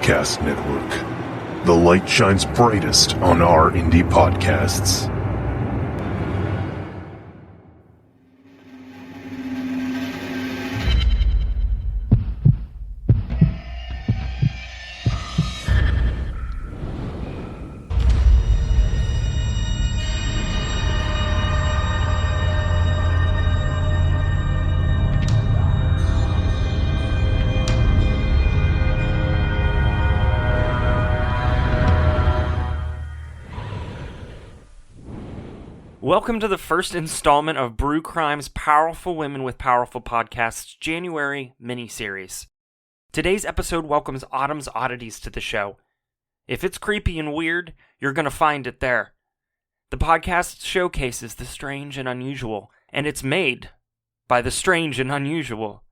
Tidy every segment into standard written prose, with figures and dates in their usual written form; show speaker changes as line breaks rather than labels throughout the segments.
Darkcast Network. The light shines brightest on our indie podcasts.
Welcome to the first installment of Brew Crime's Powerful Women with Powerful Podcast's January miniseries. Today's episode welcomes Autumn's Oddities to the show. If it's creepy and weird, you're going to find it there. The podcast showcases the strange and unusual, and it's made by the strange and unusual.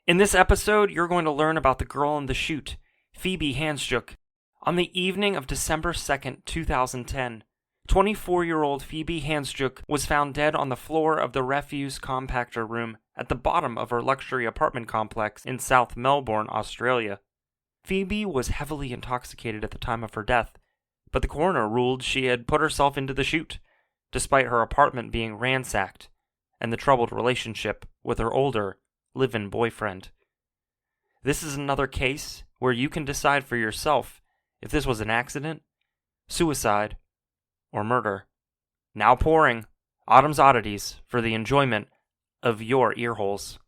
In this episode, you're going to learn about the girl in the chute, Phoebe Handsjuk. On the evening of December 2nd, 2010, 24-year-old Phoebe Handsjuk was found dead on the floor of the refuse compactor room at the bottom of her luxury apartment complex in South Melbourne, Australia. Phoebe was heavily intoxicated at the time of her death, but the coroner ruled she had put herself into the chute, despite her apartment being ransacked and the troubled relationship with her older, live-in boyfriend. This is another case where you can decide for yourself if this was an accident, suicide, or murder. Now pouring Autumn's Oddities for the enjoyment of your earholes.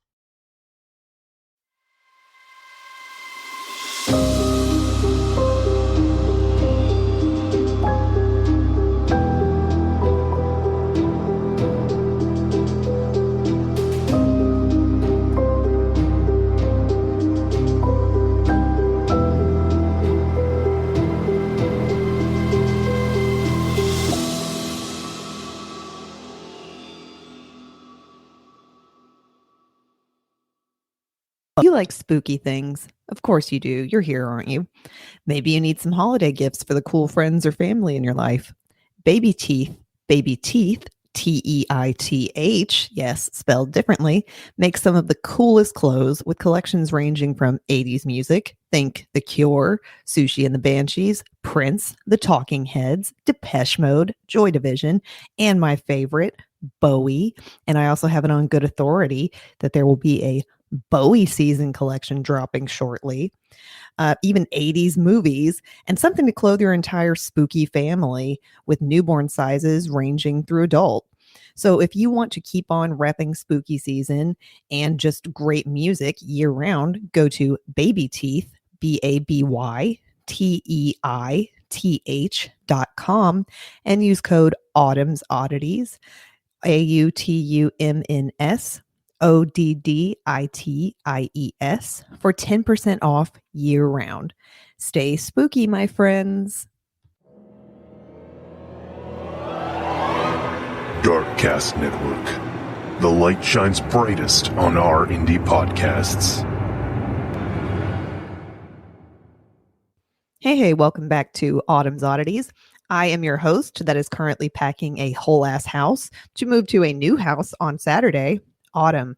You like spooky things. Of course you do. You're here, aren't you? Maybe you need some holiday gifts for the cool friends or family in your life. Baby Teeth, Teith, yes, spelled differently, makes some of the coolest clothes with collections ranging from 80s music, think The Cure, Sushi and the Banshees, Prince, The Talking Heads, Depeche Mode, Joy Division, and my favorite, Bowie. And I also have it on good authority that there will be a Bowie season collection dropping shortly, even 80s movies, and something to clothe your entire spooky family with newborn sizes ranging through adult. So if you want to keep on repping spooky season and just great music year round, go to Baby Teeth, BabyTeith.com and use code Autumn's Oddities, AUTUMNS ODDITIES for 10% off year round. Stay spooky, my friends.
Darkcast Network. The light shines brightest on our indie podcasts.
Hey, welcome back to Autumn's Oddities. I am your host that is currently packing a whole ass house to move to a new house on Saturday. Autumn.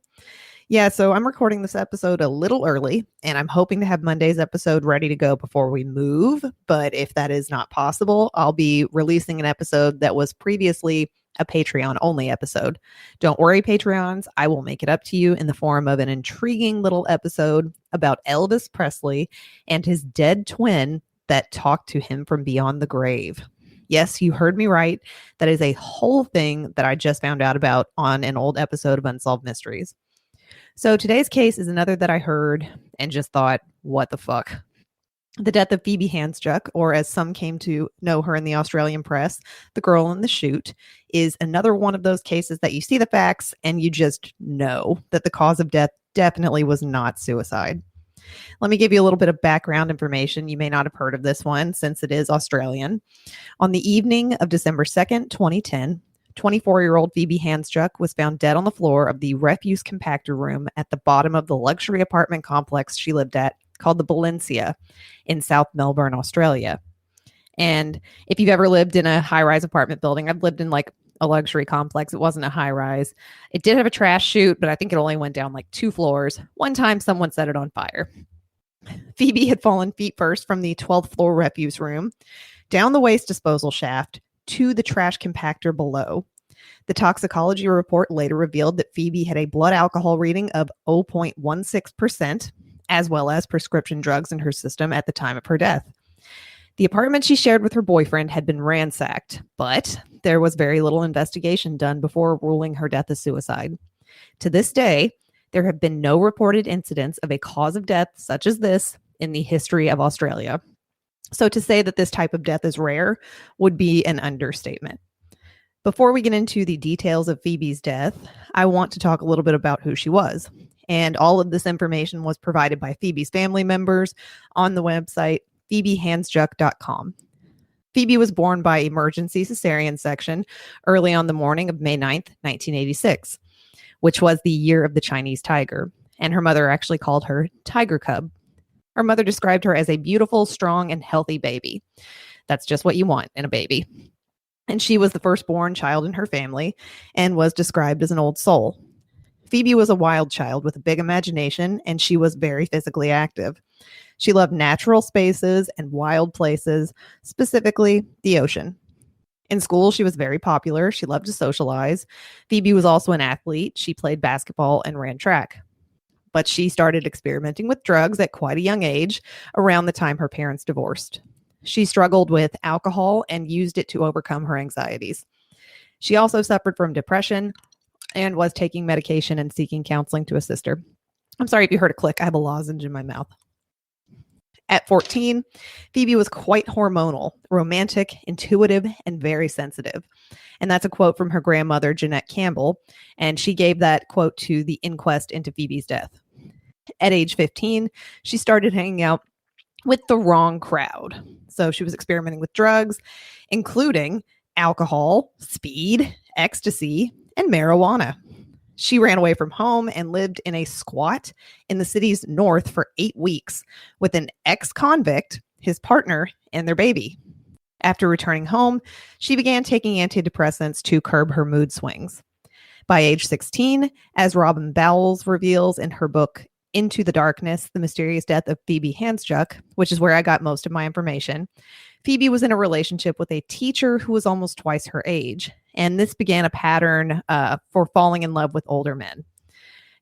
Yeah, so I'm recording this episode a little early, and I'm hoping to have Monday's episode ready to go before we move. But if that is not possible, I'll be releasing an episode that was previously a Patreon-only episode. Don't worry, Patreons. I will make it up to you in the form of an intriguing little episode about Elvis Presley and his dead twin that talked to him from beyond the grave. Yes, you heard me right. That is a whole thing that I just found out about on an old episode of Unsolved Mysteries. So today's case is another that I heard and just thought, what the fuck? The death of Phoebe Handsjuk, or as some came to know her in the Australian press, the girl in the chute, is another one of those cases that you see the facts and you just know that the cause of death definitely was not suicide. Let me give you a little bit of background information. You may not have heard of this one since it is Australian. On the evening of December 2nd, 2010, 24-year-old Phoebe Handsjuk was found dead on the floor of the refuse compactor room at the bottom of the luxury apartment complex she lived at called the Valencia in South Melbourne, Australia. And if you've ever lived in a high-rise apartment building, I've lived in like a luxury complex. It wasn't a high-rise. It did have a trash chute, but I think it only went down like 2 floors. One time someone set it on fire. Phoebe had fallen feet first from the 12th floor refuse room, down the waste disposal shaft, to the trash compactor below. The toxicology report later revealed that Phoebe had a blood alcohol reading of 0.16%, as well as prescription drugs in her system at the time of her death. The apartment she shared with her boyfriend had been ransacked, but there was very little investigation done before ruling her death as suicide. To this day, there have been no reported incidents of a cause of death such as this in the history of Australia. So to say that this type of death is rare would be an understatement. Before we get into the details of Phoebe's death, I want to talk a little bit about who she was. And all of this information was provided by Phoebe's family members on the website phoebehandsjuk.com. Phoebe was born by emergency cesarean section early on the morning of May 9th, 1986, which was the year of the Chinese tiger. And her mother actually called her Tiger Cub. Her mother described her as a beautiful, strong, and healthy baby. That's just what you want in a baby. And she was the firstborn child in her family and was described as an old soul. Phoebe was a wild child with a big imagination, and she was very physically active. She loved natural spaces and wild places, specifically the ocean. In school, she was very popular. She loved to socialize. Phoebe was also an athlete. She played basketball and ran track. But she started experimenting with drugs at quite a young age, around the time her parents divorced. She struggled with alcohol and used it to overcome her anxieties. She also suffered from depression and was taking medication and seeking counseling to assist her. I'm sorry if you heard a click. I have a lozenge in my mouth. At 14, Phoebe was quite hormonal, romantic, intuitive, and very sensitive. And that's a quote from her grandmother, Jeanette Campbell. And she gave that quote to the inquest into Phoebe's death. At age 15, she started hanging out with the wrong crowd. So she was experimenting with drugs, including alcohol, speed, ecstasy, and marijuana. She ran away from home and lived in a squat in the city's north for 8 weeks with an ex-convict, his partner, and their baby. After returning home, she began taking antidepressants to curb her mood swings. By age 16, as Robin Bowles reveals in her book Into the Darkness, The Mysterious Death of Phoebe Handsjuk, which is where I got most of my information, Phoebe was in a relationship with a teacher who was almost twice her age. And this began a pattern for falling in love with older men.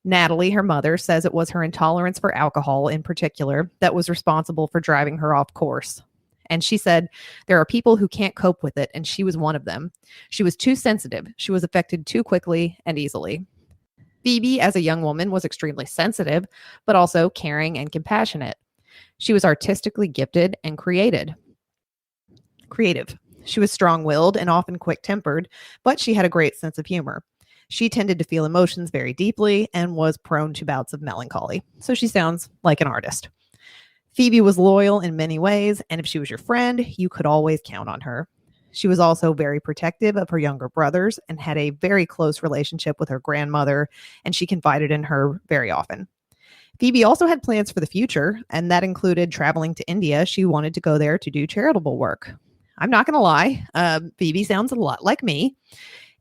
Natalie, her mother, says it was her intolerance for alcohol in particular that was responsible for driving her off course. And she said, there are people who can't cope with it, and she was one of them. She was too sensitive. She was affected too quickly and easily. Phoebe, as a young woman, was extremely sensitive, but also caring and compassionate. She was artistically gifted and creative. She was strong-willed and often quick-tempered, but she had a great sense of humor. She tended to feel emotions very deeply and was prone to bouts of melancholy. So she sounds like an artist. Phoebe was loyal in many ways, and if she was your friend, you could always count on her. She was also very protective of her younger brothers and had a very close relationship with her grandmother, and she confided in her very often. Phoebe also had plans for the future, and that included traveling to India. She wanted to go there to do charitable work. I'm not going to lie, Phoebe sounds a lot like me,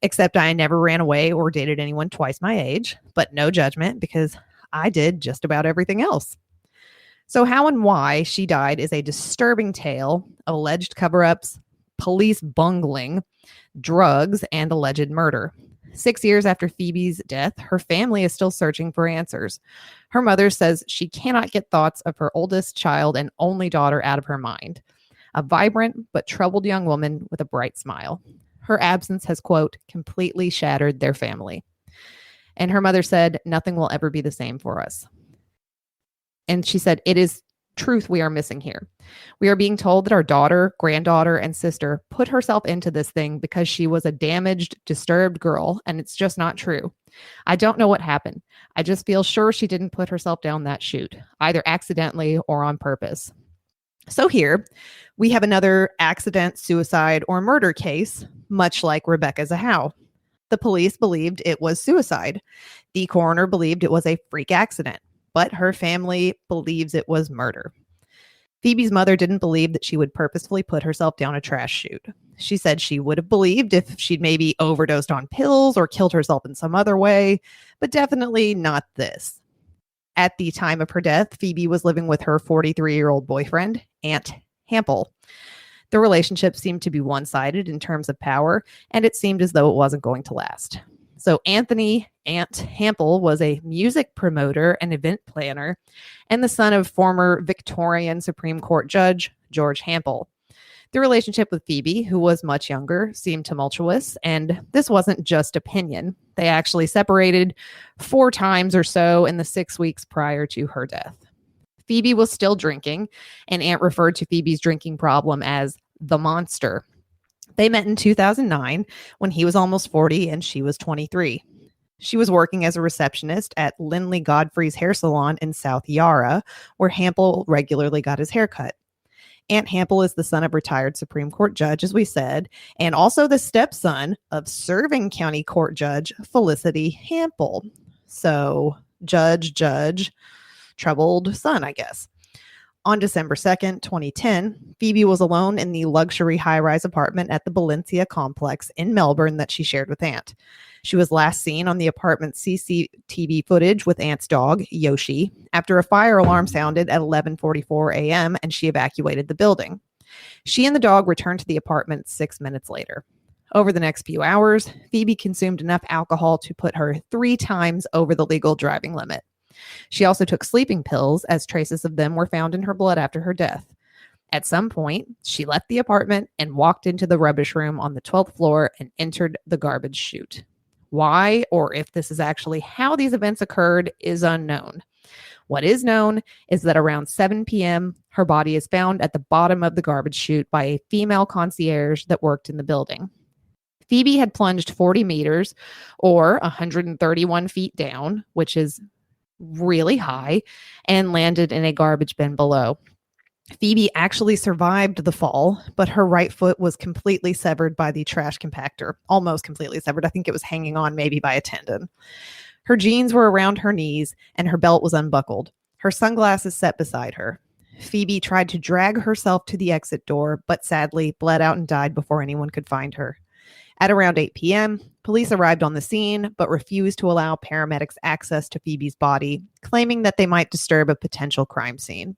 except I never ran away or dated anyone twice my age, but no judgment because I did just about everything else. So how and why she died is a disturbing tale of alleged cover-ups, police bungling, drugs, and alleged murder. 6 years after Phoebe's death, her family is still searching for answers. Her mother says she cannot get thoughts of her oldest child and only daughter out of her mind. A vibrant but troubled young woman with a bright smile. Her absence has, quote, completely shattered their family. And her mother said, nothing will ever be the same for us. And she said, it is truth we are missing here. We are being told that our daughter, granddaughter, and sister put herself into this thing because she was a damaged, disturbed girl, and it's just not true. I don't know what happened. I just feel sure she didn't put herself down that chute, either accidentally or on purpose. So here, we have another accident, suicide, or murder case, much like Rebecca Zahow. The police believed it was suicide. The coroner believed it was a freak accident, but her family believes it was murder. Phoebe's mother didn't believe that she would purposefully put herself down a trash chute. She said she would have believed if she'd maybe overdosed on pills or killed herself in some other way, but definitely not this. At the time of her death, Phoebe was living with her 43-year-old boyfriend, Aunt Hampel. The relationship seemed to be one-sided in terms of power, and it seemed as though it wasn't going to last. So Anthony Aunt Hampel was a music promoter and event planner, and the son of former Victorian Supreme Court Judge George Hampel. The relationship with Phoebe, who was much younger, seemed tumultuous, and this wasn't just opinion. They actually separated 4 times or so in the 6 weeks prior to her death. Phoebe was still drinking, and Aunt referred to Phoebe's drinking problem as the monster. They met in 2009 when he was almost 40 and she was 23. She was working as a receptionist at Lindley Godfrey's hair salon in South Yarra, where Hampel regularly got his hair cut. Aunt Hampel is the son of retired Supreme Court Judge, as we said, and also the stepson of serving County Court Judge Felicity Hampel. So, judge, troubled son, I guess. On December 2nd, 2010, Phoebe was alone in the luxury high-rise apartment at the Valencia complex in Melbourne that she shared with Aunt. She was last seen on the apartment's CCTV footage with Aunt's dog, Yoshi, after a fire alarm sounded at 11:44 a.m. and she evacuated the building. She and the dog returned to the apartment 6 minutes later. Over the next few hours, Phoebe consumed enough alcohol to put her 3 times over the legal driving limit. She also took sleeping pills, as traces of them were found in her blood after her death. At some point, she left the apartment and walked into the rubbish room on the 12th floor and entered the garbage chute. Why, or if this is actually how these events occurred, is unknown. What is known is that around 7 p.m., her body is found at the bottom of the garbage chute by a female concierge that worked in the building. Phoebe had plunged 40 meters, or 131 feet down, which is really high, and landed in a garbage bin below. Phoebe actually survived the fall, but her right foot was completely severed by the trash compactor. Almost completely severed. I think it was hanging on maybe by a tendon. Her jeans were around her knees, and her belt was unbuckled. Her sunglasses set beside her. Phoebe tried to drag herself to the exit door, but sadly bled out and died before anyone could find her. At around 8 p.m., police arrived on the scene, but refused to allow paramedics access to Phoebe's body, claiming that they might disturb a potential crime scene.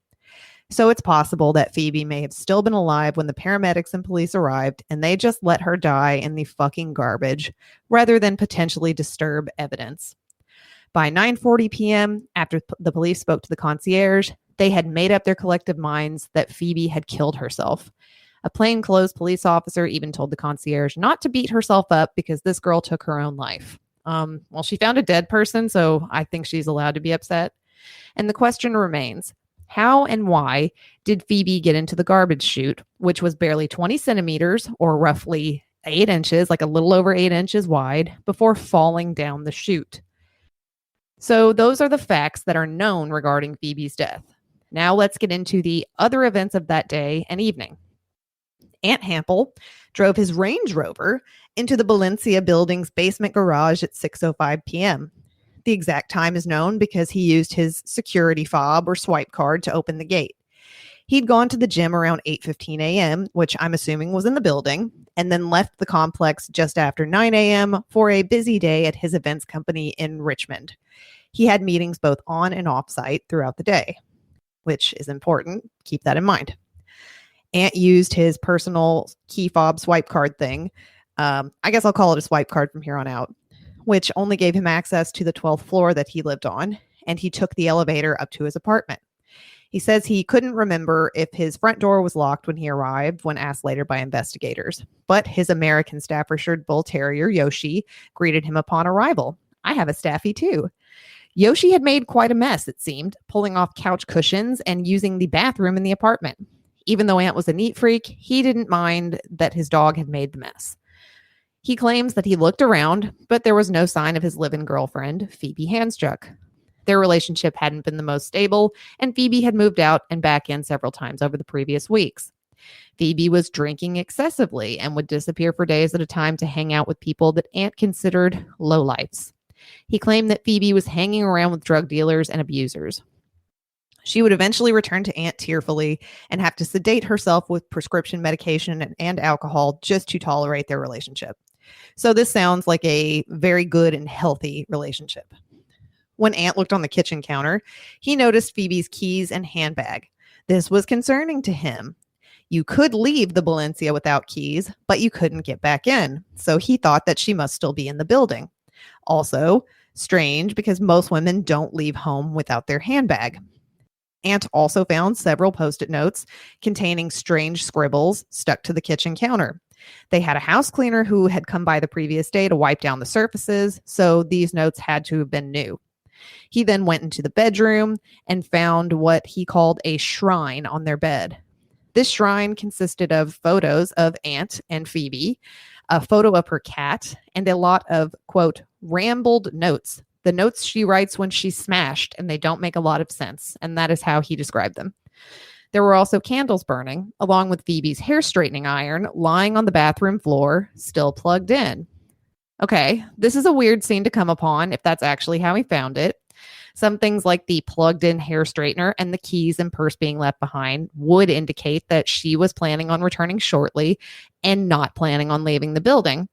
So it's possible that Phoebe may have still been alive when the paramedics and police arrived, and they just let her die in the fucking garbage, rather than potentially disturb evidence. By 9:40 p.m., after the police spoke to the concierge, they had made up their collective minds that Phoebe had killed herself. A plainclothes police officer even told the concierge not to beat herself up because this girl took her own life. Well, she found a dead person, so I think she's allowed to be upset. And the question remains, how and why did Phoebe get into the garbage chute, which was barely 20 centimeters or roughly 8 inches, like a little over 8 inches wide, before falling down the chute? So those are the facts that are known regarding Phoebe's death. Now let's get into the other events of that day and evening. Aunt Hampel drove his Range Rover into the Valencia building's basement garage at 6:05 p.m. The exact time is known because he used his security fob or swipe card to open the gate. He'd gone to the gym around 8:15 a.m., which I'm assuming was in the building, and then left the complex just after 9 a.m. for a busy day at his events company in Richmond. He had meetings both on and off site throughout the day, which is important. Keep that in mind. Aunt used his personal key fob swipe card thing. I guess I'll call it a swipe card from here on out, which only gave him access to the 12th floor that he lived on, and he took the elevator up to his apartment. He says he couldn't remember if his front door was locked when he arrived, when asked later by investigators, but his American Staffordshire Bull Terrier, Yoshi, greeted him upon arrival. I have a Staffy too. Yoshi had made quite a mess, it seemed, pulling off couch cushions and using the bathroom in the apartment. Even though Aunt was a neat freak, he didn't mind that his dog had made the mess. He claims that he looked around, but there was no sign of his live-in girlfriend, Phoebe Handsjuk. Their relationship hadn't been the most stable, and Phoebe had moved out and back in several times over the previous weeks. Phoebe was drinking excessively and would disappear for days at a time to hang out with people that Aunt considered lowlifes. He claimed that Phoebe was hanging around with drug dealers and abusers. She would eventually return to Aunt tearfully and have to sedate herself with prescription medication and alcohol just to tolerate their relationship. So this sounds like a very good and healthy relationship. When Aunt looked on the kitchen counter, he noticed Phoebe's keys and handbag. This was concerning to him. You could leave the Valencia without keys, but you couldn't get back in. So he thought that she must still be in the building. Also, strange because most women don't leave home without their handbag. Aunt also found several post-it notes containing strange scribbles stuck to the kitchen counter. They had a house cleaner who had come by the previous day to wipe down the surfaces, so these notes had to have been new. He then went into the bedroom and found what he called a shrine on their bed. This shrine consisted of photos of Aunt and Phoebe, a photo of her cat, and a lot of, quote, rambled notes. The notes she writes when she's smashed, and they don't make a lot of sense, and that is how he described them. There were also candles burning, along with Phoebe's hair straightening iron lying on the bathroom floor, still plugged in. Okay, this is a weird scene to come upon if that's actually how he found it. Some things like the plugged-in hair straightener and the keys and purse being left behind would indicate that she was planning on returning shortly and not planning on leaving the building.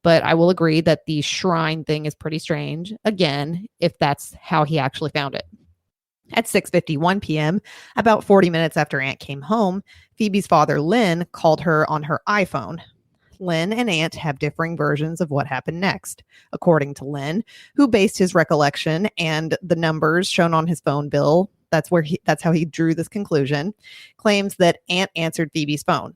But I will agree that the shrine thing is pretty strange, again, if that's how he actually found it. At 6:51 p.m., about 40 minutes after Aunt came home, Phoebe's father, Lynn, called her on her iPhone. Lynn and Aunt have differing versions of what happened next. According to Lynn, who based his recollection and the numbers shown on his phone bill, that's how he drew this conclusion, claims that Aunt answered Phoebe's phone.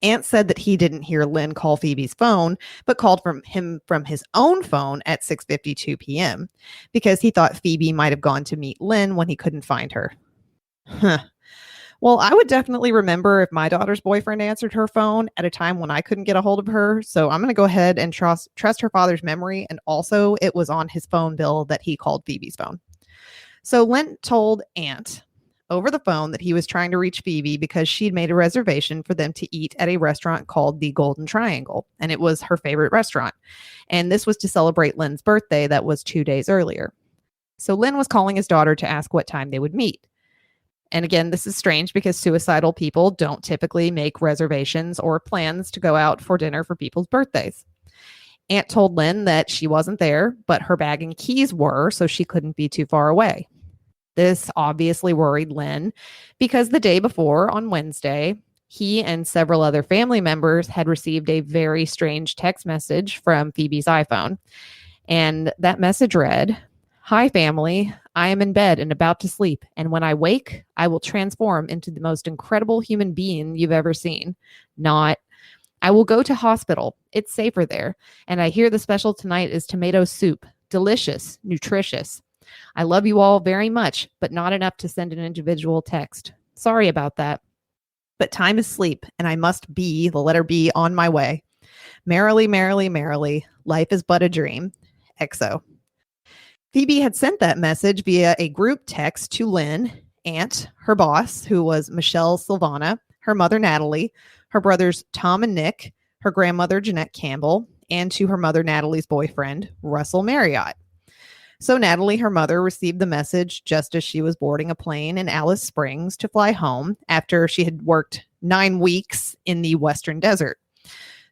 Aunt said that he didn't hear Lynn call Phoebe's phone, but called from his own phone at 6:52 p.m. because he thought Phoebe might have gone to meet Lynn when he couldn't find her. Well, I would definitely remember if my daughter's boyfriend answered her phone at a time when I couldn't get a hold of her. So I'm going to go ahead and trust her father's memory. And also, it was on his phone bill that he called Phoebe's phone. So Lynn told Aunt over the phone that he was trying to reach Phoebe because she'd made a reservation for them to eat at a restaurant called the Golden Triangle. And it was her favorite restaurant. And this was to celebrate Lynn's birthday that was 2 days earlier. So Lynn was calling his daughter to ask what time they would meet. And again, this is strange because suicidal people don't typically make reservations or plans to go out for dinner for people's birthdays. Aunt told Lynn that she wasn't there, but her bag and keys were, so she couldn't be too far away. This obviously worried Lynn because the day before, on Wednesday, he and several other family members had received a very strange text message from Phoebe's iPhone. And that message read, "Hi, family. I am in bed and about to sleep, and when I wake, I will transform into the most incredible human being you've ever seen. Not, I will go to hospital. It's safer there. And I hear the special tonight is tomato soup. Delicious, nutritious. I love you all very much, but not enough to send an individual text. Sorry about that. But time is sleep, and I must be, the letter B, on my way. Merrily, merrily, merrily. Life is but a dream. XO." Phoebe had sent that message via a group text to Lynn, Aunt, her boss, who was Michelle Silvana, her mother, Natalie, her brothers, Tom and Nick, her grandmother, Jeanette Campbell, and to her mother, Natalie's boyfriend, Russell Marriott. So Natalie, her mother, received the message just as she was boarding a plane in Alice Springs to fly home after she had worked 9 weeks in the Western Desert.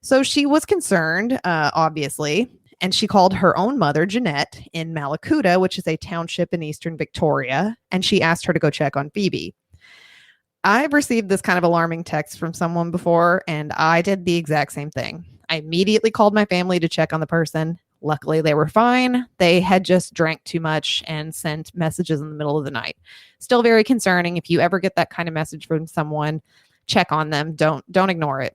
So she was concerned, obviously, and she called her own mother, Jeanette, in Malakuta, which is a township in eastern Victoria, and she asked her to go check on Phoebe. I've received this kind of alarming text from someone before, and I did the exact same thing. I immediately called my family to check on the person. Luckily, they were fine. They had just drank too much and sent messages in the middle of the night. Still very concerning. If you ever get that kind of message from someone, check on them. Don't ignore it.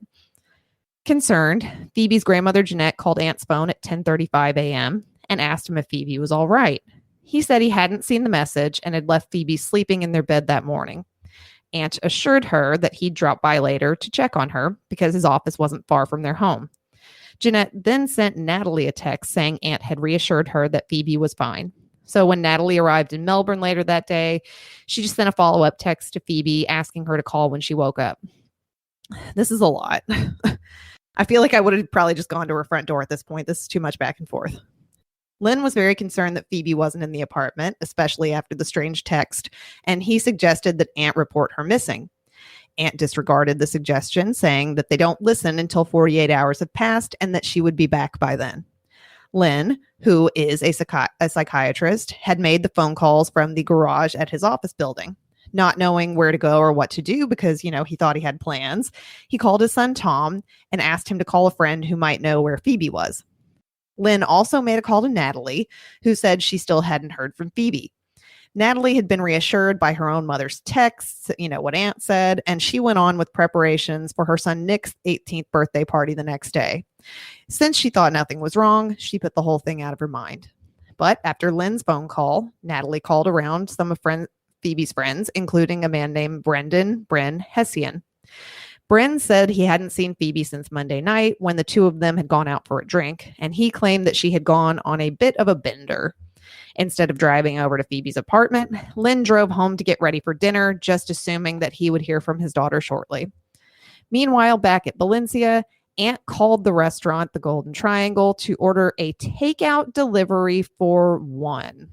Concerned, Phoebe's grandmother, Jeanette, called Aunt's phone at 10:35 a.m. and asked him if Phoebe was all right. He said he hadn't seen the message and had left Phoebe sleeping in their bed that morning. Aunt assured her that he'd drop by later to check on her because his office wasn't far from their home. Jeanette then sent Natalie a text saying Aunt had reassured her that Phoebe was fine. So when Natalie arrived in Melbourne later that day, she just sent a follow-up text to Phoebe asking her to call when she woke up. This is a lot. I feel like I would have probably just gone to her front door at this point. This is too much back and forth. Lynn was very concerned that Phoebe wasn't in the apartment, especially after the strange text, and he suggested that Aunt report her missing. Aunt disregarded the suggestion, saying that they don't listen until 48 hours have passed and that she would be back by then. Lynn, who is a psychiatrist, had made the phone calls from the garage at his office building. Not knowing where to go or what to do because, he thought he had plans, he called his son Tom and asked him to call a friend who might know where Phoebe was. Lynn also made a call to Natalie, who said she still hadn't heard from Phoebe. Natalie had been reassured by her own mother's texts, what Aunt said, and she went on with preparations for her son Nick's 18th birthday party the next day. Since she thought nothing was wrong, she put the whole thing out of her mind. But after Lynn's phone call, Natalie called around some of Phoebe's friends, including a man named Bryn Hessian. Bryn said he hadn't seen Phoebe since Monday night when the two of them had gone out for a drink, and he claimed that she had gone on a bit of a bender. Instead of driving over to Phoebe's apartment, Lynn drove home to get ready for dinner, just assuming that he would hear from his daughter shortly. Meanwhile, back at Valencia, Aunt called the restaurant, the Golden Triangle, to order a takeout delivery for one.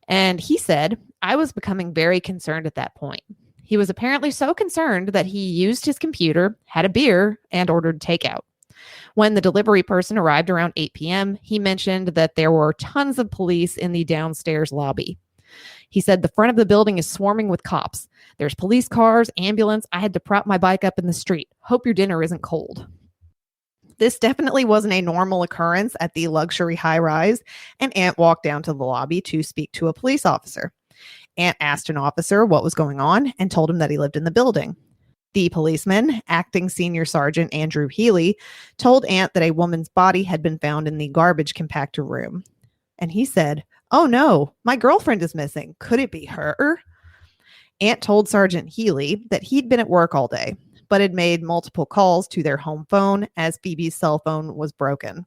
And he said, I was becoming very concerned at that point. He was apparently so concerned that he used his computer, had a beer, and ordered takeout. When the delivery person arrived around 8 p.m., he mentioned that there were tons of police in the downstairs lobby. He said the front of the building is swarming with cops. There's police cars, ambulance. I had to prop my bike up in the street. Hope your dinner isn't cold. This definitely wasn't a normal occurrence at the luxury high-rise, and Aunt walked down to the lobby to speak to a police officer. Aunt asked an officer what was going on and told him that he lived in the building. The policeman, acting senior sergeant Andrew Healy, told Aunt that a woman's body had been found in the garbage compactor room. And he said, "Oh no, my girlfriend is missing. Could it be her?" Aunt told Sergeant Healy that he'd been at work all day, but had made multiple calls to their home phone as Phoebe's cell phone was broken.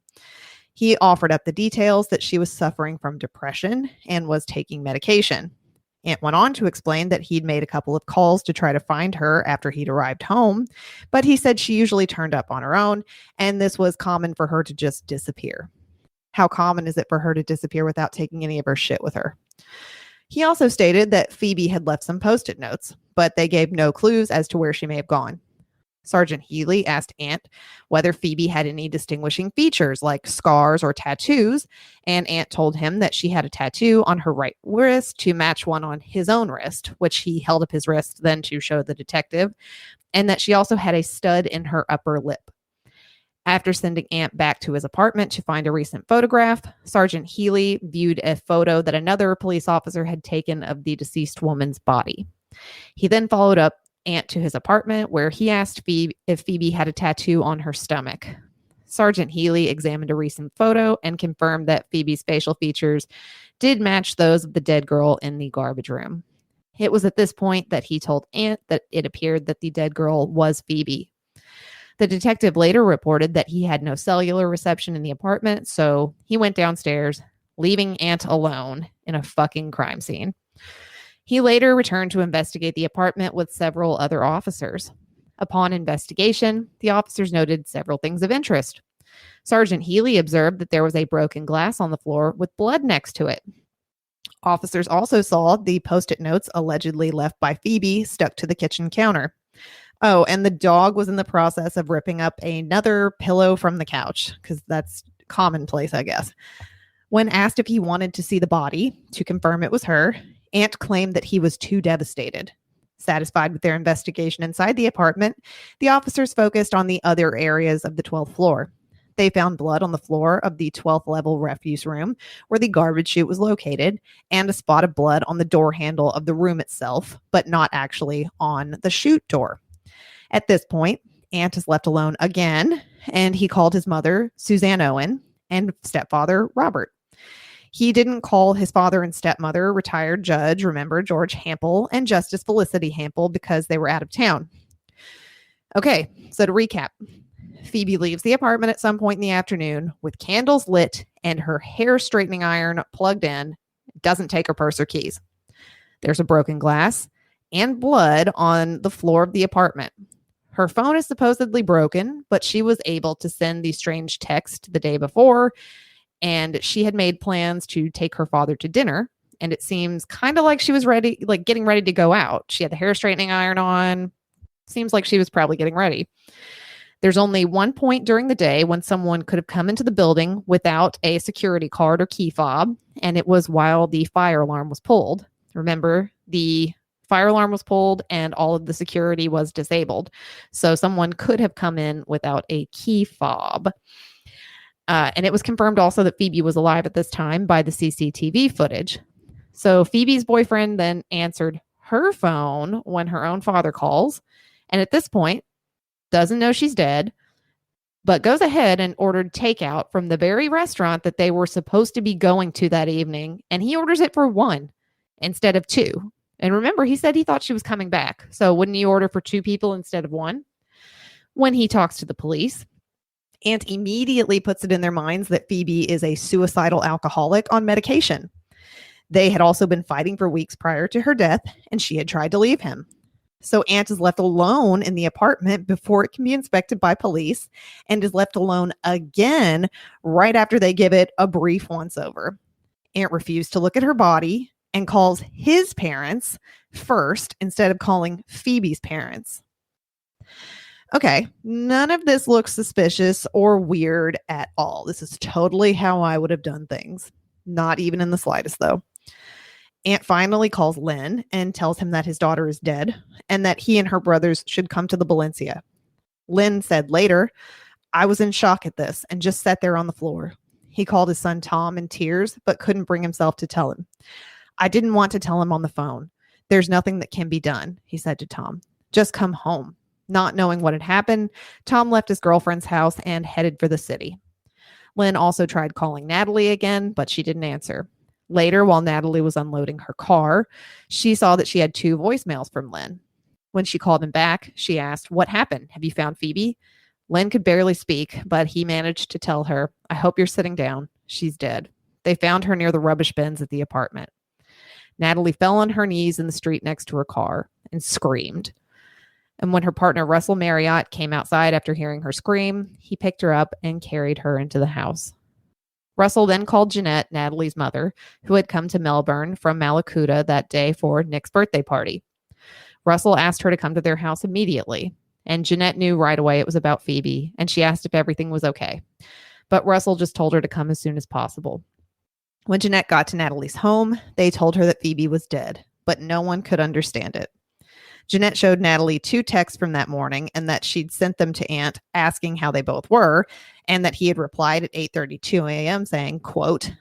He offered up the details that she was suffering from depression and was taking medication. Aunt went on to explain that he'd made a couple of calls to try to find her after he'd arrived home, but he said she usually turned up on her own, and this was common for her to just disappear. How common is it for her to disappear without taking any of her shit with her? He also stated that Phoebe had left some post-it notes, but they gave no clues as to where she may have gone. Sergeant Healy asked Aunt whether Phoebe had any distinguishing features like scars or tattoos, and Aunt told him that she had a tattoo on her right wrist to match one on his own wrist, which he held up his wrist then to show the detective, and that she also had a stud in her upper lip. After sending Aunt back to his apartment to find a recent photograph, Sergeant Healy viewed a photo that another police officer had taken of the deceased woman's body. He then followed up Aunt to his apartment, where he asked Phoebe if Phoebe had a tattoo on her stomach. Sergeant Healy examined a recent photo and confirmed that Phoebe's facial features did match those of the dead girl in the garbage room. It was at this point that he told Aunt that it appeared that the dead girl was Phoebe. The detective later reported that he had no cellular reception in the apartment, so he went downstairs, leaving Aunt alone in a fucking crime scene. He later returned to investigate the apartment with several other officers. Upon investigation, the officers noted several things of interest. Sergeant Healy observed that there was a broken glass on the floor with blood next to it. Officers also saw the post-it notes allegedly left by Phoebe stuck to the kitchen counter. Oh, and the dog was in the process of ripping up another pillow from the couch, because that's commonplace, I guess. When asked if he wanted to see the body to confirm it was her, Aunt claimed that he was too devastated. Satisfied with their investigation inside the apartment, the officers focused on the other areas of the 12th floor. They found blood on the floor of the 12th level refuse room where the garbage chute was located, and a spot of blood on the door handle of the room itself, but not actually on the chute door. At this point, Aunt is left alone again, and he called his mother, Suzanne Owen, and stepfather, Robert. He didn't call his father and stepmother, retired Judge, remember, George Hample, and Justice Felicity Hample, because they were out of town. Okay, so to recap, Phoebe leaves the apartment at some point in the afternoon with candles lit and her hair straightening iron plugged in, doesn't take her purse or keys. There's a broken glass and blood on the floor of the apartment. Her phone is supposedly broken, but she was able to send the strange text the day before, and she had made plans to take her father to dinner, and it seems kind of like she was ready, like getting ready to go out. She had the hair straightening iron on. Seems like she was probably getting ready. There's only one point during the day when someone could have come into the building without a security card or key fob, and it was while the fire alarm was pulled. Remember, the fire alarm was pulled and all of the security was disabled. So someone could have come in without a key fob. And it was confirmed also that Phoebe was alive at this time by the CCTV footage. So Phoebe's boyfriend then answered her phone when her own father calls. And at this point, doesn't know she's dead, but goes ahead and ordered takeout from the very restaurant that they were supposed to be going to that evening. And he orders it for 1 instead of 2. And remember, he said he thought she was coming back. So wouldn't he order for 2 people instead of 1? When he talks to the police, Ant immediately puts it in their minds that Phoebe is a suicidal alcoholic on medication. They had also been fighting for weeks prior to her death, and she had tried to leave him. So Ant is left alone in the apartment before it can be inspected by police, and is left alone again right after they give it a brief once-over. Ant refused to look at her body and calls his parents first instead of calling Phoebe's parents. Okay, none of this looks suspicious or weird at all. This is totally how I would have done things. Not even in the slightest, though. Ant finally calls Lynn and tells him that his daughter is dead and that he and her brothers should come to the Valencia. Lynn said later, "I was in shock at this and just sat there on the floor." He called his son Tom in tears, but couldn't bring himself to tell him. "I didn't want to tell him on the phone. There's nothing that can be done," he said to Tom. "Just come home." Not knowing what had happened, Tom left his girlfriend's house and headed for the city. Lynn also tried calling Natalie again, but she didn't answer. Later, while Natalie was unloading her car, she saw that she had 2 voicemails from Lynn. When she called him back, she asked, "What happened? Have you found Phoebe?" Lynn could barely speak, but he managed to tell her, "I hope you're sitting down. She's dead. They found her near the rubbish bins at the apartment." Natalie fell on her knees in the street next to her car and screamed. And when her partner, Russell Marriott, came outside after hearing her scream, he picked her up and carried her into the house. Russell then called Jeanette, Natalie's mother, who had come to Melbourne from Malakuta that day for Nick's birthday party. Russell asked her to come to their house immediately, and Jeanette knew right away it was about Phoebe, and she asked if everything was okay. But Russell just told her to come as soon as possible. When Jeanette got to Natalie's home, they told her that Phoebe was dead, but no one could understand it. Jeanette showed Natalie 2 texts from that morning and that she'd sent them to Ant asking how they both were, and that he had replied at 8:32 a.m. saying, quote,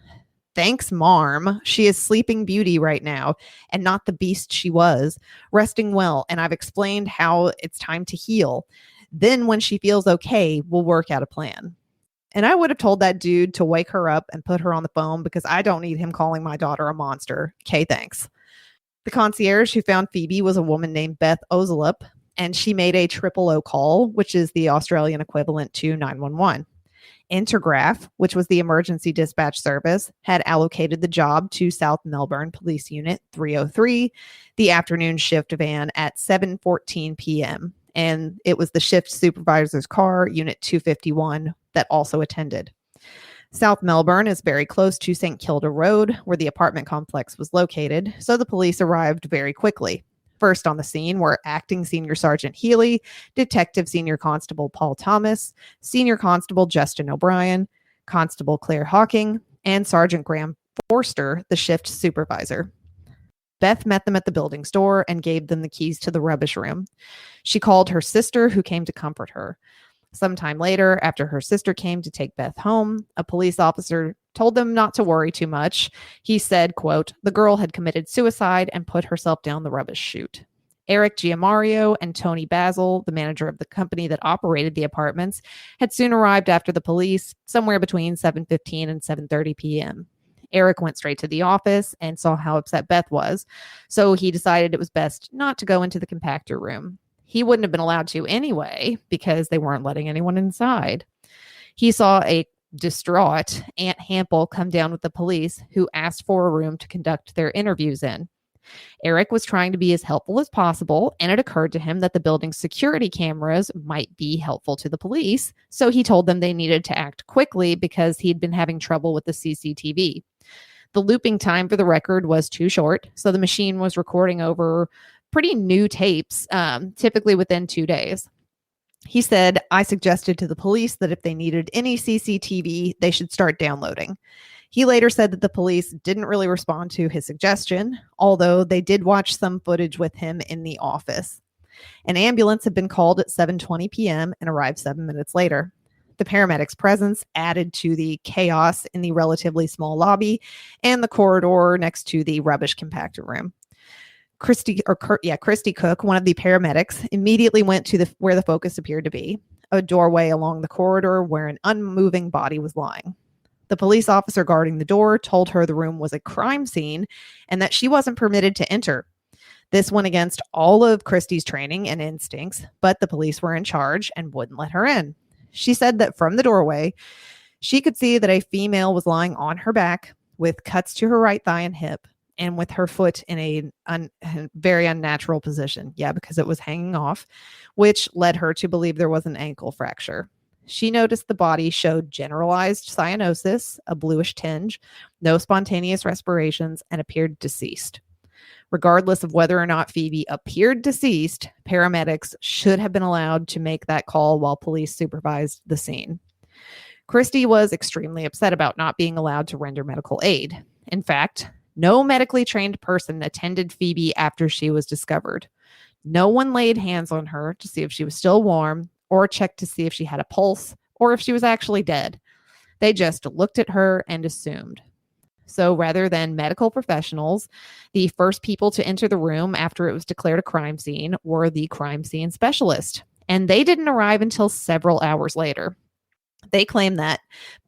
"Thanks, Marm. She is sleeping beauty right now and not the beast she was, resting well, and I've explained how it's time to heal. Then when she feels okay, we'll work out a plan." And I would have told that dude to wake her up and put her on the phone because I don't need him calling my daughter a monster. Okay, thanks. The concierge who found Phoebe was a woman named Beth Ozelup, and she made a 000 call, which is the Australian equivalent to 911. Intergraph, which was the emergency dispatch service, had allocated the job to South Melbourne Police Unit 303, the afternoon shift van at 7:14 p.m., and it was the shift supervisor's car, Unit 251, that also attended. South Melbourne is very close to St. Kilda Road, where the apartment complex was located, so the police arrived very quickly. First on the scene were Acting Senior Sergeant Healy, Detective Senior Constable Paul Thomas, Senior Constable Justin O'Brien, Constable Claire Hawking, and Sergeant Graham Forster, the shift supervisor. Beth met them at the building's door and gave them the keys to the rubbish room. She called her sister, who came to comfort her. Sometime later, after her sister came to take Beth home, a police officer told them not to worry too much. He said, quote, "The girl had committed suicide and put herself down the rubbish chute." Eric Giamario and Tony Basil, the manager of the company that operated the apartments, had soon arrived after the police, somewhere between 7:15 and 7:30 p.m. Eric went straight to the office and saw how upset Beth was, so he decided it was best not to go into the compactor room. He wouldn't have been allowed to anyway because they weren't letting anyone inside. He saw a distraught Aunt Hampel come down with the police, who asked for a room to conduct their interviews in. Eric was trying to be as helpful as possible, and it occurred to him that the building's security cameras might be helpful to the police, so he told them they needed to act quickly because he'd been having trouble with the CCTV. The looping time for the record was too short, so the machine was recording over pretty new tapes, typically within 2 days. He said, "I suggested to the police that if they needed any CCTV, they should start downloading." He later said that the police didn't really respond to his suggestion, although they did watch some footage with him in the office. An ambulance had been called at 7:20 p.m. and arrived 7 minutes later. The paramedics' presence added to the chaos in the relatively small lobby and the corridor next to the rubbish compactor room. Christy Cook, one of the paramedics, immediately went to where the focus appeared to be, a doorway along the corridor where an unmoving body was lying. The police officer guarding the door told her the room was a crime scene and that she wasn't permitted to enter. This went against all of Christie's training and instincts, but the police were in charge and wouldn't let her in. She said that from the doorway, she could see that a female was lying on her back with cuts to her right thigh and hip, and with her foot in a very unnatural position. Yeah, because it was hanging off, which led her to believe there was an ankle fracture. She noticed the body showed generalized cyanosis, a bluish tinge, no spontaneous respirations, and appeared deceased. Regardless of whether or not Phoebe appeared deceased, paramedics should have been allowed to make that call while police supervised the scene. Christie was extremely upset about not being allowed to render medical aid. In fact, no medically trained person attended Phoebe after she was discovered. No one laid hands on her to see if she was still warm or checked to see if she had a pulse or if she was actually dead. They just looked at her and assumed. So rather than medical professionals, the first people to enter the room after it was declared a crime scene were the crime scene specialist, and they didn't arrive until several hours later. They claim that,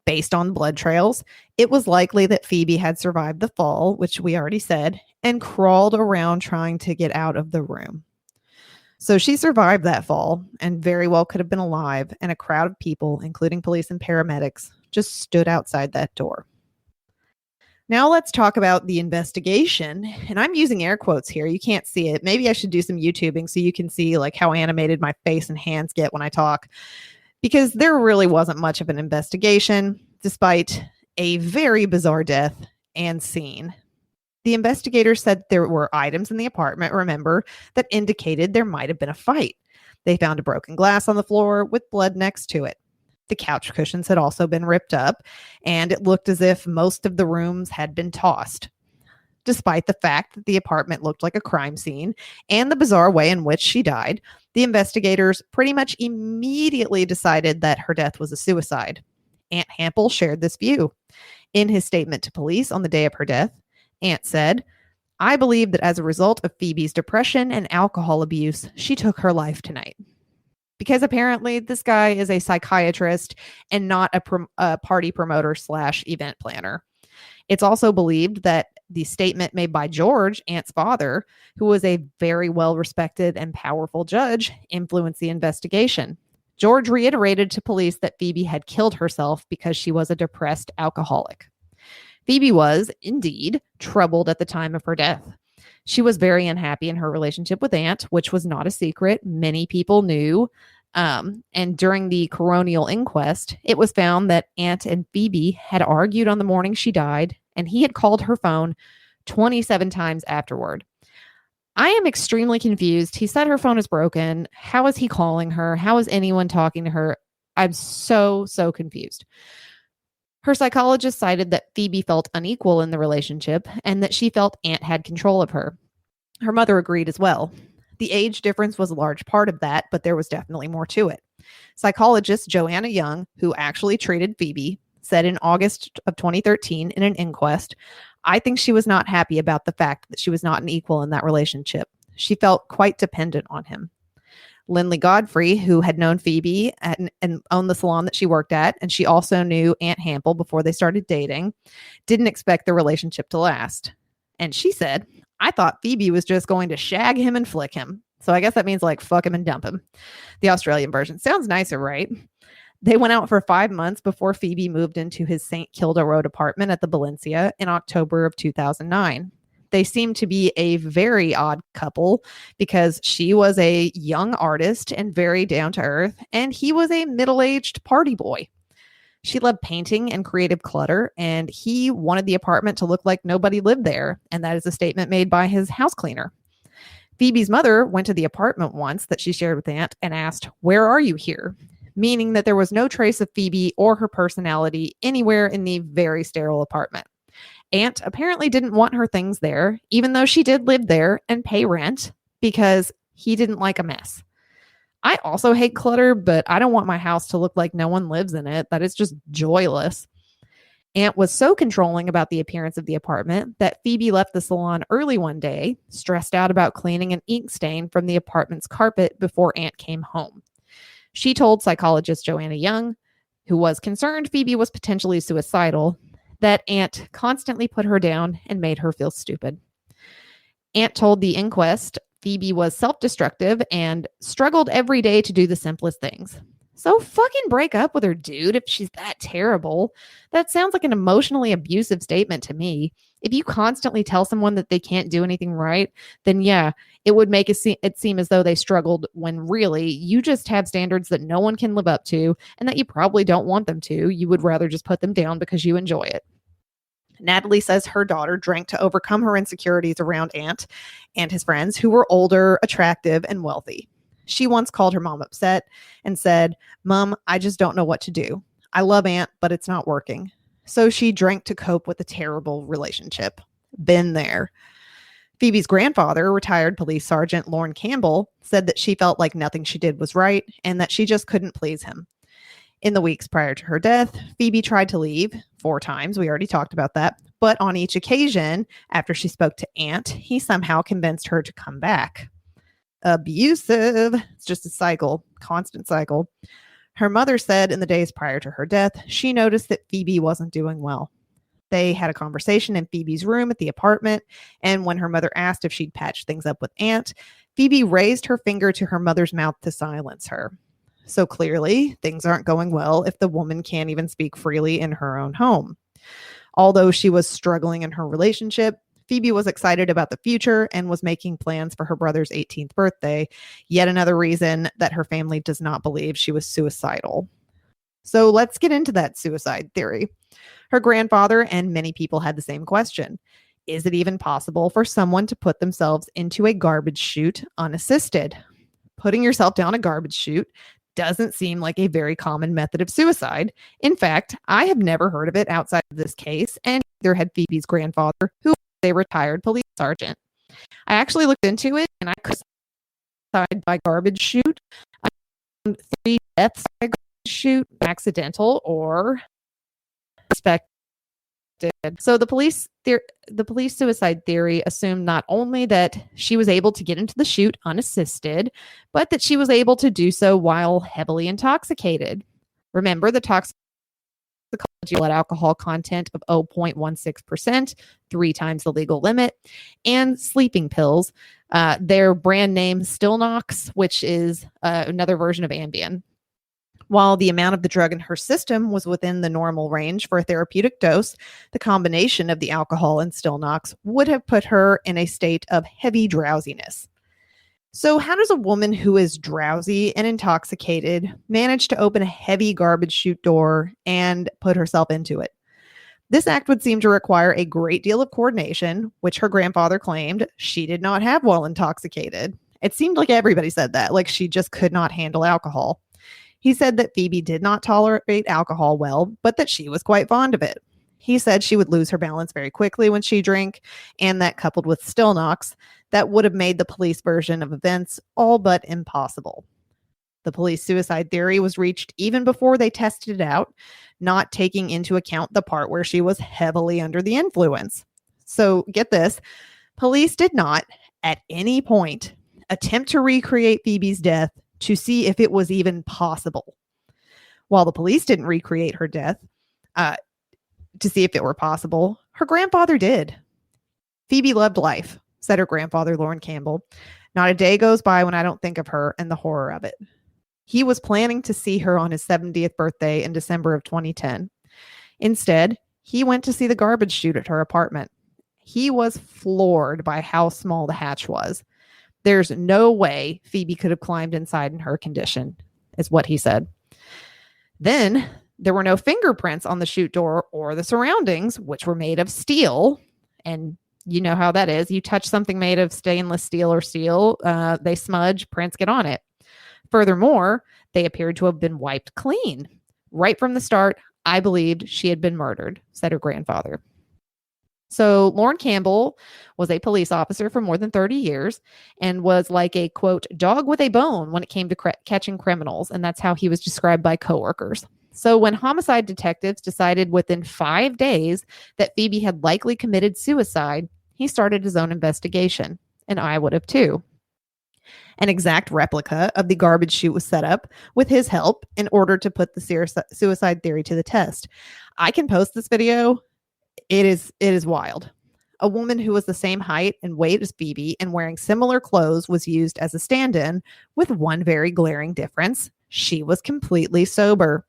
based on blood trails, it was likely that Phoebe had survived the fall, which we already said, and crawled around trying to get out of the room. So she survived that fall and very well could have been alive, and a crowd of people, including police and paramedics, just stood outside that door. Now let's talk about the investigation, and I'm using air quotes here. You can't see it. Maybe I should do some YouTubing so you can see like how animated my face and hands get when I talk. Because there really wasn't much of an investigation, despite a very bizarre death and scene. The investigators said there were items in the apartment, remember, that indicated there might have been a fight. They found a broken glass on the floor with blood next to it. The couch cushions had also been ripped up, and it looked as if most of the rooms had been tossed. Despite the fact that the apartment looked like a crime scene and the bizarre way in which she died, the investigators pretty much immediately decided that her death was a suicide. Ant Hampel shared this view. In his statement to police on the day of her death, Ant said, "I believe that as a result of Phoebe's depression and alcohol abuse, she took her life tonight." Because apparently this guy is a psychiatrist and not a party promoter / event planner. It's also believed that the statement made by George, Ant's father, who was a very well-respected and powerful judge, influenced the investigation. George reiterated to police that Phoebe had killed herself because she was a depressed alcoholic. Phoebe was, indeed, troubled at the time of her death. She was very unhappy in her relationship with Ant, which was not a secret. Many people knew. And during the Coronal Inquest, it was found that Ant and Phoebe had argued on the morning she died, and he had called her phone 27 times afterward. I am extremely confused. He said her phone is broken. How is he calling her? How is anyone talking to her? I'm so confused. Her psychologist cited that Phoebe felt unequal in the relationship and that she felt Ant had control of her. Her mother agreed as well. The age difference was a large part of that, but there was definitely more to it. Psychologist Joanna Young, who actually treated Phoebe, said in August of 2013 in an inquest, "I think she was not happy about the fact that she was not an equal in that relationship. She felt quite dependent on him." Lindley Godfrey, who had known Phoebe and owned the salon that she worked at, and she also knew Ant Hampel before they started dating, didn't expect the relationship to last. And she said, "I thought Phoebe was just going to shag him and flick him." So I guess that means like fuck him and dump him. The Australian version. Sounds nicer, right? They went out for 5 months before Phoebe moved into his St. Kilda Road apartment at the Valencia in October of 2009. They seemed to be a very odd couple because she was a young artist and very down to earth, and he was a middle-aged party boy. She loved painting and creative clutter, and he wanted the apartment to look like nobody lived there, and that is a statement made by his house cleaner. Phoebe's mother went to the apartment once that she shared with Aunt and asked, "Where are you here?" Meaning that there was no trace of Phoebe or her personality anywhere in the very sterile apartment. Aunt apparently didn't want her things there, even though she did live there and pay rent, because he didn't like a mess. I also hate clutter, but I don't want my house to look like no one lives in it. That is just joyless. Aunt was so controlling about the appearance of the apartment that Phoebe left the salon early one day, stressed out about cleaning an ink stain from the apartment's carpet before Aunt came home. She told psychologist Joanna Young, who was concerned Phoebe was potentially suicidal, that Aunt constantly put her down and made her feel stupid. Aunt told the inquest Phoebe was self-destructive and struggled every day to do the simplest things. So fucking break up with her, dude, if she's that terrible. That sounds like an emotionally abusive statement to me. If you constantly tell someone that they can't do anything right, then yeah, it would make it seem as though they struggled when really you just have standards that no one can live up to and that you probably don't want them to. You would rather just put them down because you enjoy it. Natalie says her daughter drank to overcome her insecurities around Aunt and his friends who were older, attractive, and wealthy. She once called her mom upset and said, "Mom, I just don't know what to do. I love Aunt, but it's not working." So she drank to cope with a terrible relationship. Been there. Phoebe's grandfather, retired police sergeant Lorne Campbell, said that she felt like nothing she did was right and that she just couldn't please him. In the weeks prior to her death, Phoebe tried to leave 4 times. We already talked about that. But on each occasion, after she spoke to Aunt, he somehow convinced her to come back. Abusive. It's just a cycle, constant cycle. Her mother said in the days prior to her death, she noticed that Phoebe wasn't doing well. They had a conversation in Phoebe's room at the apartment, and when her mother asked if she'd patched things up with Aunt, Phoebe raised her finger to her mother's mouth to silence her. So clearly, things aren't going well if the woman can't even speak freely in her own home. Although she was struggling in her relationship, Phoebe was excited about the future and was making plans for her brother's 18th birthday, yet another reason that her family does not believe she was suicidal. So let's get into that suicide theory. Her grandfather and many people had the same question. Is it even possible for someone to put themselves into a garbage chute unassisted? Putting yourself down a garbage chute doesn't seem like a very common method of suicide. In fact, I have never heard of it outside of this case, and neither had Phoebe's grandfather, who was a retired police sergeant. I actually looked into it, and I could suicide by garbage chute. 3 deaths by garbage chute, accidental or suspected. So the police suicide theory assumed not only that she was able to get into the chute unassisted, but that she was able to do so while heavily intoxicated. Remember, the toxicology blood alcohol content of 0.16%, 3 times the legal limit, and sleeping pills, their brand name Stilnox, which is another version of Ambien. While the amount of the drug in her system was within the normal range for a therapeutic dose, the combination of the alcohol and Stilnox would have put her in a state of heavy drowsiness. So how does a woman who is drowsy and intoxicated manage to open a heavy garbage chute door and put herself into it? This act would seem to require a great deal of coordination, which her grandfather claimed she did not have while intoxicated. It seemed like everybody said that, like she just could not handle alcohol. He said that Phoebe did not tolerate alcohol well, but that she was quite fond of it. He said she would lose her balance very quickly when she drank, and that coupled with Stilnox, that would have made the police version of events all but impossible. The police suicide theory was reached even before they tested it out, not taking into account the part where she was heavily under the influence. So get this, police did not, at any point, attempt to recreate Phoebe's death to see if it was even possible. While the police didn't recreate her death to see if it were possible, her grandfather did. Phoebe loved life, said her grandfather, Lorne Campbell. Not a day goes by when I don't think of her and the horror of it. He was planning to see her on his 70th birthday in December of 2010. Instead, he went to see the garbage chute at her apartment. He was floored by how small the hatch was. There's no way Phoebe could have climbed inside in her condition, is what he said. Then there were no fingerprints on the chute door or the surroundings, which were made of steel. And You know how that is. You touch something made of stainless steel or steel, they smudge, prints get on it. Furthermore, they appeared to have been wiped clean. Right from the start, I believed she had been murdered, said her grandfather. So Lauren Campbell was a police officer for more than 30 years and was like a, quote, dog with a bone when it came to catching criminals. And that's how he was described by coworkers. So when homicide detectives decided within 5 days that Phoebe had likely committed suicide, he started his own investigation. And I would have too. An exact replica of the garbage chute was set up with his help in order to put the suicide theory to the test. I can post this video. It is wild. A woman who was the same height and weight as Phoebe and wearing similar clothes was used as a stand-in, with one very glaring difference. She was completely sober.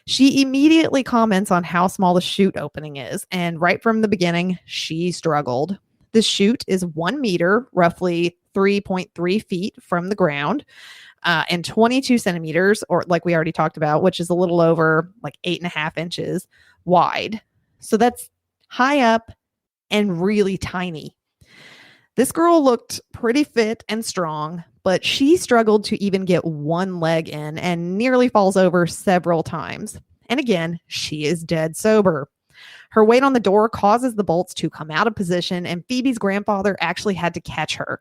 She immediately comments on how small the chute opening is, and right from the beginning, she struggled. The chute is 1 meter, roughly 3.3 feet from the ground, and 22 centimeters, or like we already talked about, which is a little over like 8.5 inches wide. So that's high up and really tiny. This girl looked pretty fit and strong, but she struggled to even get one leg in and nearly falls over several times. And again, she is dead sober. Her weight on the door causes the bolts to come out of position, and Phoebe's grandfather actually had to catch her.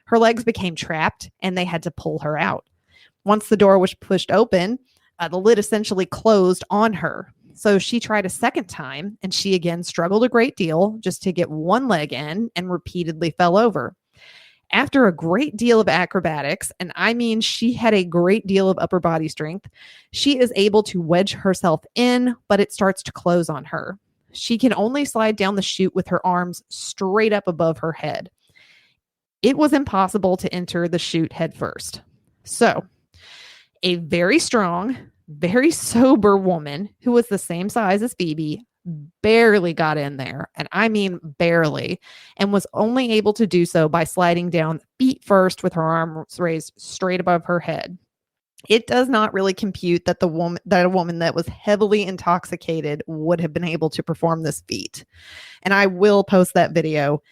Her legs became trapped, and they had to pull her out. Once the door was pushed open, the lid essentially closed on her. So she tried a second time, and she again struggled a great deal just to get one leg in and repeatedly fell over. After a great deal of acrobatics, and I mean she had a great deal of upper body strength, she is able to wedge herself in, but it starts to close on her. She can only slide down the chute with her arms straight up above her head. It was impossible to enter the chute head first. So, a very strong, very sober woman who was the same size as Phoebe barely got in there, and I mean barely, and was only able to do so by sliding down feet first with her arms raised straight above her head. It does not really compute that a woman that was heavily intoxicated would have been able to perform this feat. And I will post that video.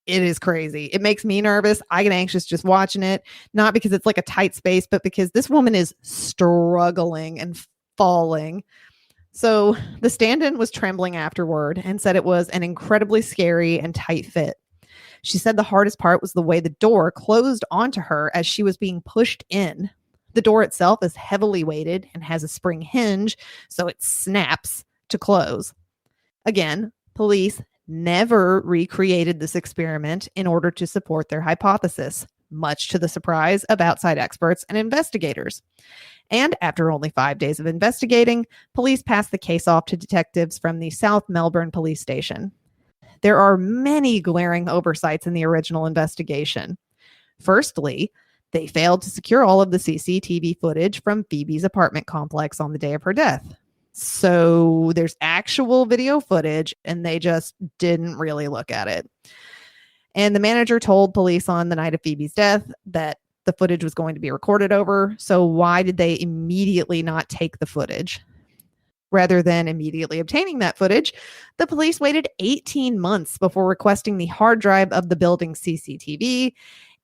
It is crazy. It makes me nervous. I get anxious just watching it, not because it's like a tight space, but because this woman is struggling and falling. So the stand-in was trembling afterward and said it was an incredibly scary and tight fit. She said the hardest part was the way the door closed onto her as she was being pushed in. The door itself is heavily weighted and has a spring hinge, so it snaps to close. Again, police never recreated this experiment in order to support their hypothesis, much to the surprise of outside experts and investigators. And after only 5 days of investigating, police passed the case off to detectives from the South Melbourne Police Station. There are many glaring oversights in the original investigation. Firstly, they failed to secure all of the CCTV footage from Phoebe's apartment complex on the day of her death. So there's actual video footage, and they just didn't really look at it. And the manager told police on the night of Phoebe's death that the footage was going to be recorded over. So why did they immediately not take the footage? Rather than immediately obtaining that footage, the police waited 18 months before requesting the hard drive of the building's CCTV,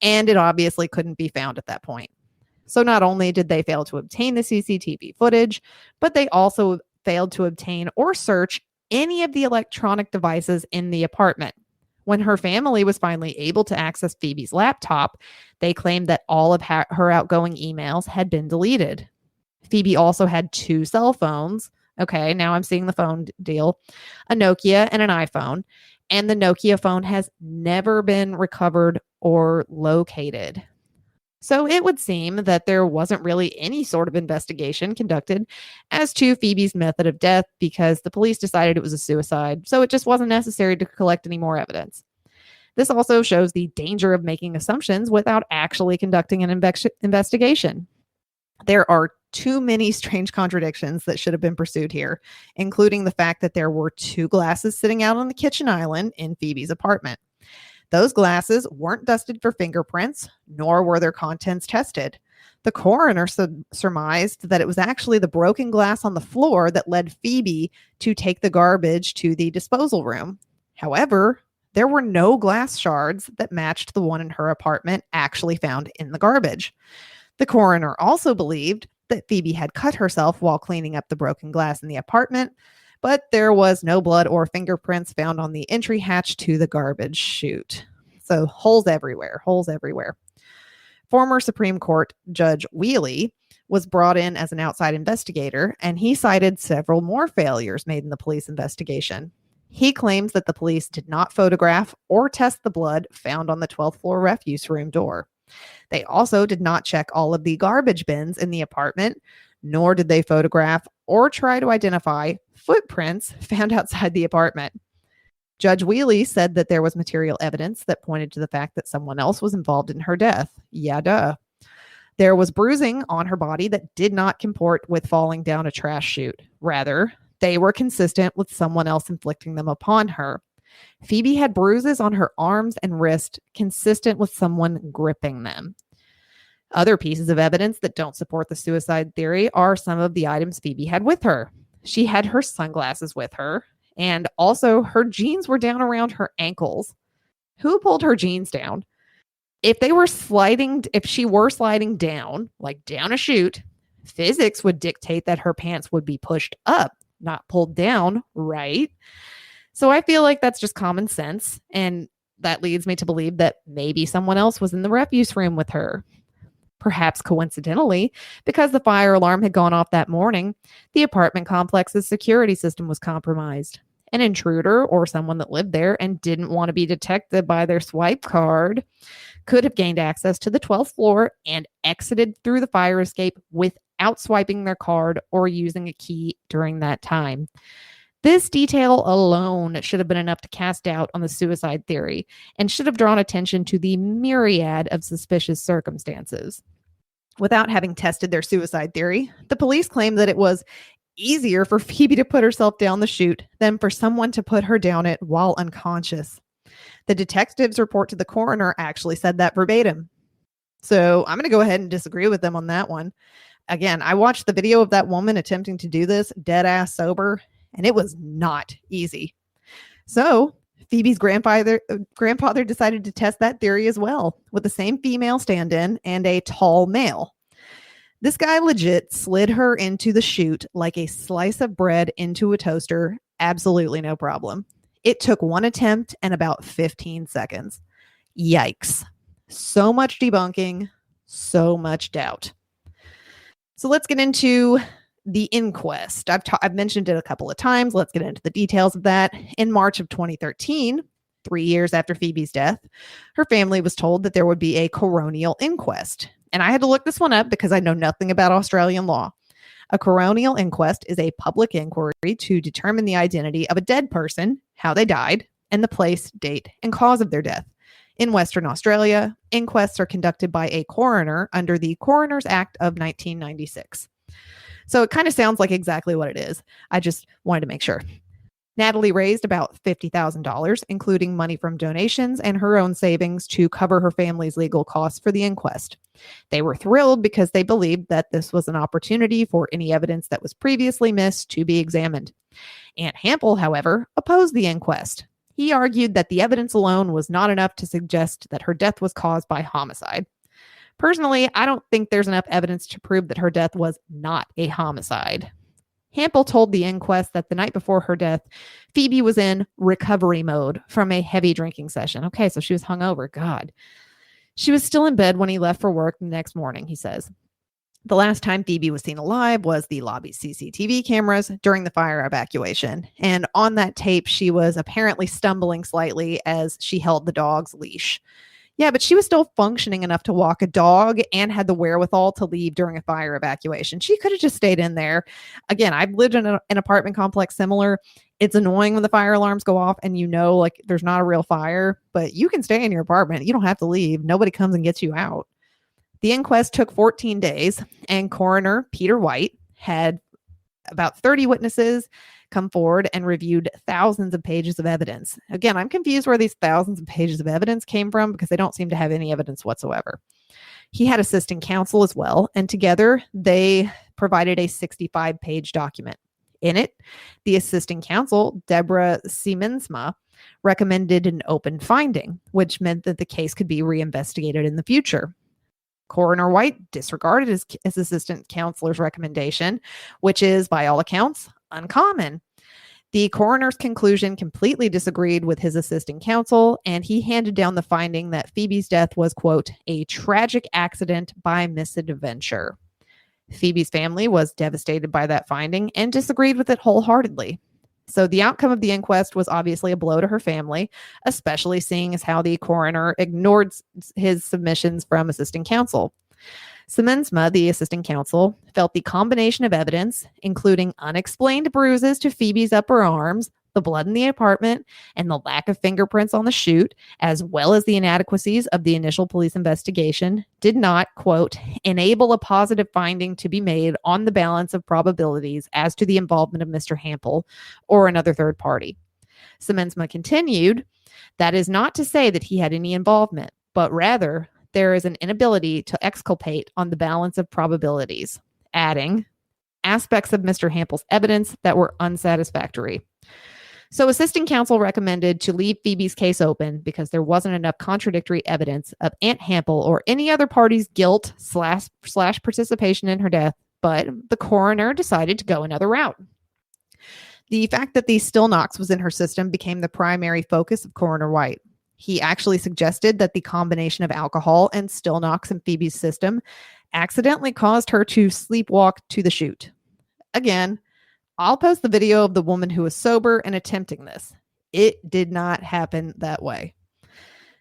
and it obviously couldn't be found at that point. So not only did they fail to obtain the CCTV footage, but they also failed to obtain or search any of the electronic devices in the apartment. When her family was finally able to access Phoebe's laptop, they claimed that all of her outgoing emails had been deleted. Phoebe also had 2 cell phones. Okay, now I'm seeing the phone deal. A Nokia and an iPhone. And the Nokia phone has never been recovered or located. So it would seem that there wasn't really any sort of investigation conducted as to Phoebe's method of death because the police decided it was a suicide, so it just wasn't necessary to collect any more evidence. This also shows the danger of making assumptions without actually conducting an investigation. There are too many strange contradictions that should have been pursued here, including the fact that there were 2 glasses sitting out on the kitchen island in Phoebe's apartment. Those glasses weren't dusted for fingerprints, nor were their contents tested. The coroner surmised that it was actually the broken glass on the floor that led Phoebe to take the garbage to the disposal room. However, there were no glass shards that matched the one in her apartment actually found in the garbage. The coroner also believed that Phoebe had cut herself while cleaning up the broken glass in the apartment, but there was no blood or fingerprints found on the entry hatch to the garbage chute. So holes everywhere, holes everywhere. Former Supreme Court Judge Wheely was brought in as an outside investigator, and he cited several more failures made in the police investigation. He claims that the police did not photograph or test the blood found on the 12th floor refuse room door. They also did not check all of the garbage bins in the apartment, nor did they photograph or try to identify footprints found outside the apartment. Judge Wheely said that there was material evidence that pointed to the fact that someone else was involved in her death. Yeah, duh. There was bruising on her body that did not comport with falling down a trash chute. Rather, they were consistent with someone else inflicting them upon her. Phoebe had bruises on her arms and wrist consistent with someone gripping them. Other pieces of evidence that don't support the suicide theory are some of the items Phoebe had with her. She had her sunglasses with her, and also her jeans were down around her ankles. Who pulled her jeans down? If she were sliding down, like down a chute, physics would dictate that her pants would be pushed up, not pulled down, right? So I feel like that's just common sense. And that leads me to believe that maybe someone else was in the refuse room with her. Perhaps coincidentally, because the fire alarm had gone off that morning, the apartment complex's security system was compromised. An intruder or someone that lived there and didn't want to be detected by their swipe card could have gained access to the 12th floor and exited through the fire escape without swiping their card or using a key during that time. This detail alone should have been enough to cast doubt on the suicide theory and should have drawn attention to the myriad of suspicious circumstances. Without having tested their suicide theory, the police claimed that it was easier for Phoebe to put herself down the chute than for someone to put her down it while unconscious. The detective's report to the coroner actually said that verbatim. So I'm going to go ahead and disagree with them on that one. Again, I watched the video of that woman attempting to do this dead ass sober, and it was not easy. So Phoebe's grandfather decided to test that theory as well with the same female stand-in and a tall male. This guy legit slid her into the chute like a slice of bread into a toaster. Absolutely no problem. It took one attempt and about 15 seconds. Yikes. So much debunking, so much doubt. So let's get into the inquest. I've mentioned it a couple of times. Let's get into the details of that. In March of 2013, 3 years after Phoebe's death, her family was told that there would be a Coronal Inquest. And I had to look this one up because I know nothing about Australian law. A Coronal Inquest is a public inquiry to determine the identity of a dead person, how they died, and the place, date, and cause of their death. In Western Australia, inquests are conducted by a coroner under the Coroner's Act of 1996. So it kind of sounds like exactly what it is. I just wanted to make sure. Natalie raised about $50,000, including money from donations and her own savings to cover her family's legal costs for the inquest. They were thrilled because they believed that this was an opportunity for any evidence that was previously missed to be examined. Aunt Hampel, however, opposed the inquest. He argued that the evidence alone was not enough to suggest that her death was caused by homicide. Personally, I don't think there's enough evidence to prove that her death was not a homicide. Hampel told the inquest that the night before her death, Phoebe was in recovery mode from a heavy drinking session. Okay, so she was hungover. God. She was still in bed when he left for work the next morning, he says. The last time Phoebe was seen alive was the lobby CCTV cameras during the fire evacuation. And on that tape, she was apparently stumbling slightly as she held the dog's leash. Yeah, but she was still functioning enough to walk a dog and had the wherewithal to leave during a fire evacuation. She could have just stayed in there. Again, I've lived in an apartment complex similar. It's annoying when the fire alarms go off and you know, like, there's not a real fire, but you can stay in your apartment. You don't have to leave. Nobody comes and gets you out. The inquest took 14 days, and coroner Peter White had about 30 witnesses come forward and reviewed thousands of pages of evidence. Again, I'm confused where these thousands of pages of evidence came from because they don't seem to have any evidence whatsoever. He had assistant counsel as well, and together they provided a 65-page document. In it, the assistant counsel, Deborah Siemensma, recommended an open finding, which meant that the case could be reinvestigated in the future. Coroner White disregarded his assistant counselor's recommendation, which is, by all accounts, uncommon. The coroner's conclusion completely disagreed with his assistant counsel, and he handed down the finding that Phoebe's death was, quote, a tragic accident by misadventure. Phoebe's family was devastated by that finding and disagreed with it wholeheartedly. So the outcome of the inquest was obviously a blow to her family, especially seeing as how the coroner ignored his submissions from assistant counsel. Semensma, the assistant counsel, felt the combination of evidence, including unexplained bruises to Phoebe's upper arms, the blood in the apartment, and the lack of fingerprints on the chute, as well as the inadequacies of the initial police investigation, did not, quote, enable a positive finding to be made on the balance of probabilities as to the involvement of Mr. Hampel or another third party. Semensma continued, that is not to say that he had any involvement, but rather there is an inability to exculpate on the balance of probabilities, adding aspects of Mr. Hampel's evidence that were unsatisfactory. So assistant counsel recommended to leave Phoebe's case open because there wasn't enough contradictory evidence of Aunt Hampel or any other party's guilt slash participation in her death, but the coroner decided to go another route. The fact that the still knocks was in her system became the primary focus of Coroner White. He actually suggested that the combination of alcohol and still knocks in Phoebe's system accidentally caused her to sleepwalk to the chute. Again, I'll post the video of the woman who was sober and attempting this. It did not happen that way.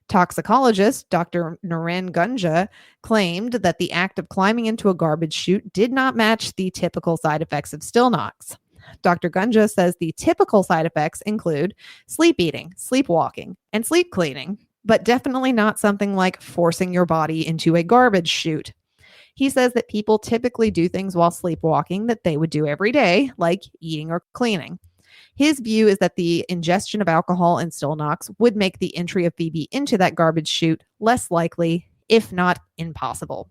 Toxicologist Dr. Naren Gunja claimed that the act of climbing into a garbage chute did not match the typical side effects of still knocks. Dr. Gunja says the typical side effects include sleep eating, sleepwalking, and sleep cleaning, but definitely not something like forcing your body into a garbage chute. He says that people typically do things while sleepwalking that they would do every day, like eating or cleaning. His view is that the ingestion of alcohol and still knocks would make the entry of Phoebe into that garbage chute less likely, if not impossible.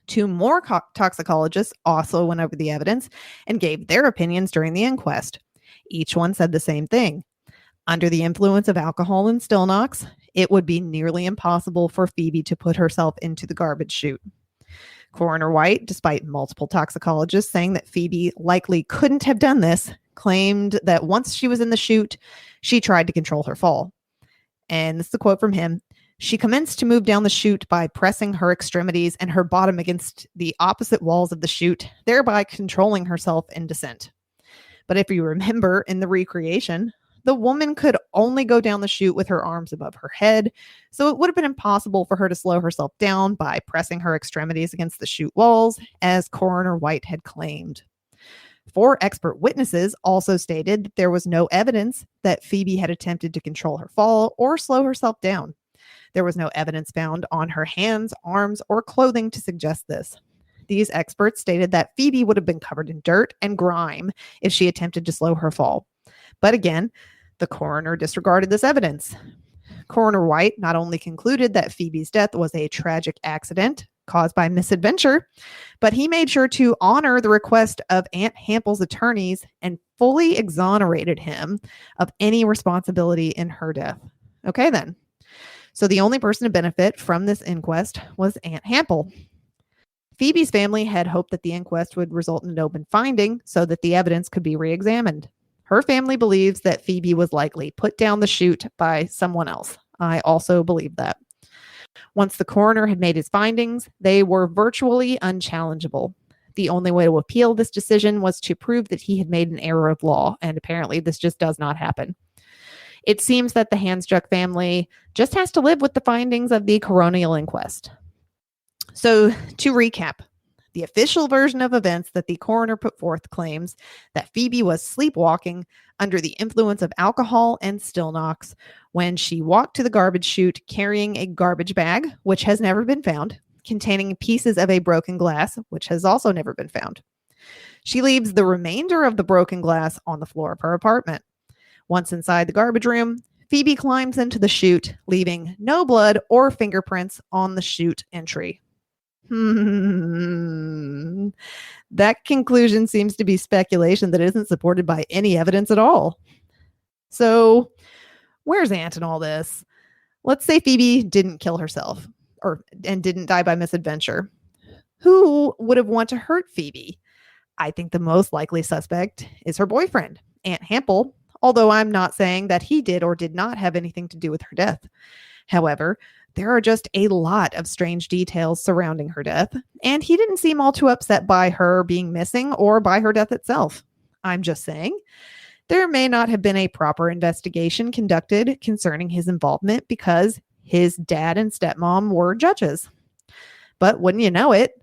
Two more toxicologists also went over the evidence and gave their opinions during the inquest. Each one said the same thing. Under the influence of alcohol and still knocks, it would be nearly impossible for Phoebe to put herself into the garbage chute. Coroner White, despite multiple toxicologists saying that Phoebe likely couldn't have done this, claimed that once she was in the chute, she tried to control her fall. And this is a quote from him. She commenced to move down the chute by pressing her extremities and her bottom against the opposite walls of the chute, thereby controlling herself in descent. But if you remember in the recreation, the woman could only go down the chute with her arms above her head, so it would have been impossible for her to slow herself down by pressing her extremities against the chute walls, as Coroner White had claimed. 4 expert witnesses also stated that there was no evidence that Phoebe had attempted to control her fall or slow herself down. There was no evidence found on her hands, arms, or clothing to suggest this. These experts stated that Phoebe would have been covered in dirt and grime if she attempted to slow her fall. But again, the coroner disregarded this evidence. Coroner White not only concluded that Phoebe's death was a tragic accident caused by misadventure, but he made sure to honor the request of Aunt Hampel's attorneys and fully exonerated him of any responsibility in her death. Okay, then. So the only person to benefit from this inquest was Aunt Hampel. Phoebe's family had hoped that the inquest would result in an open finding so that the evidence could be re-examined. Her family believes that Phoebe was likely put down the chute by someone else. I also believe that. Once the coroner had made his findings, they were virtually unchallengeable. The only way to appeal this decision was to prove that he had made an error of law, and apparently this just does not happen. It seems that the Handsjuk family just has to live with the findings of the Coronal Inquest. So, to recap, the official version of events that the coroner put forth claims that Phoebe was sleepwalking under the influence of alcohol and still knocks when she walked to the garbage chute carrying a garbage bag, which has never been found, containing pieces of a broken glass, which has also never been found. She leaves the remainder of the broken glass on the floor of her apartment. Once inside the garbage room, Phoebe climbs into the chute, leaving no blood or fingerprints on the chute entry. That conclusion seems to be speculation that isn't supported by any evidence at all. So, Where's Aunt in all this? Let's say Phoebe didn't kill herself and didn't die by misadventure. Who would have wanted to hurt Phoebe? I think the most likely suspect is her boyfriend, Aunt Hampel, although I'm not saying that he did or did not have anything to do with her death. However, there are just a lot of strange details surrounding her death, and he didn't seem all too upset by her being missing or by her death itself. I'm just saying, there may not have been a proper investigation conducted concerning his involvement because his dad and stepmom were judges. But wouldn't you know it,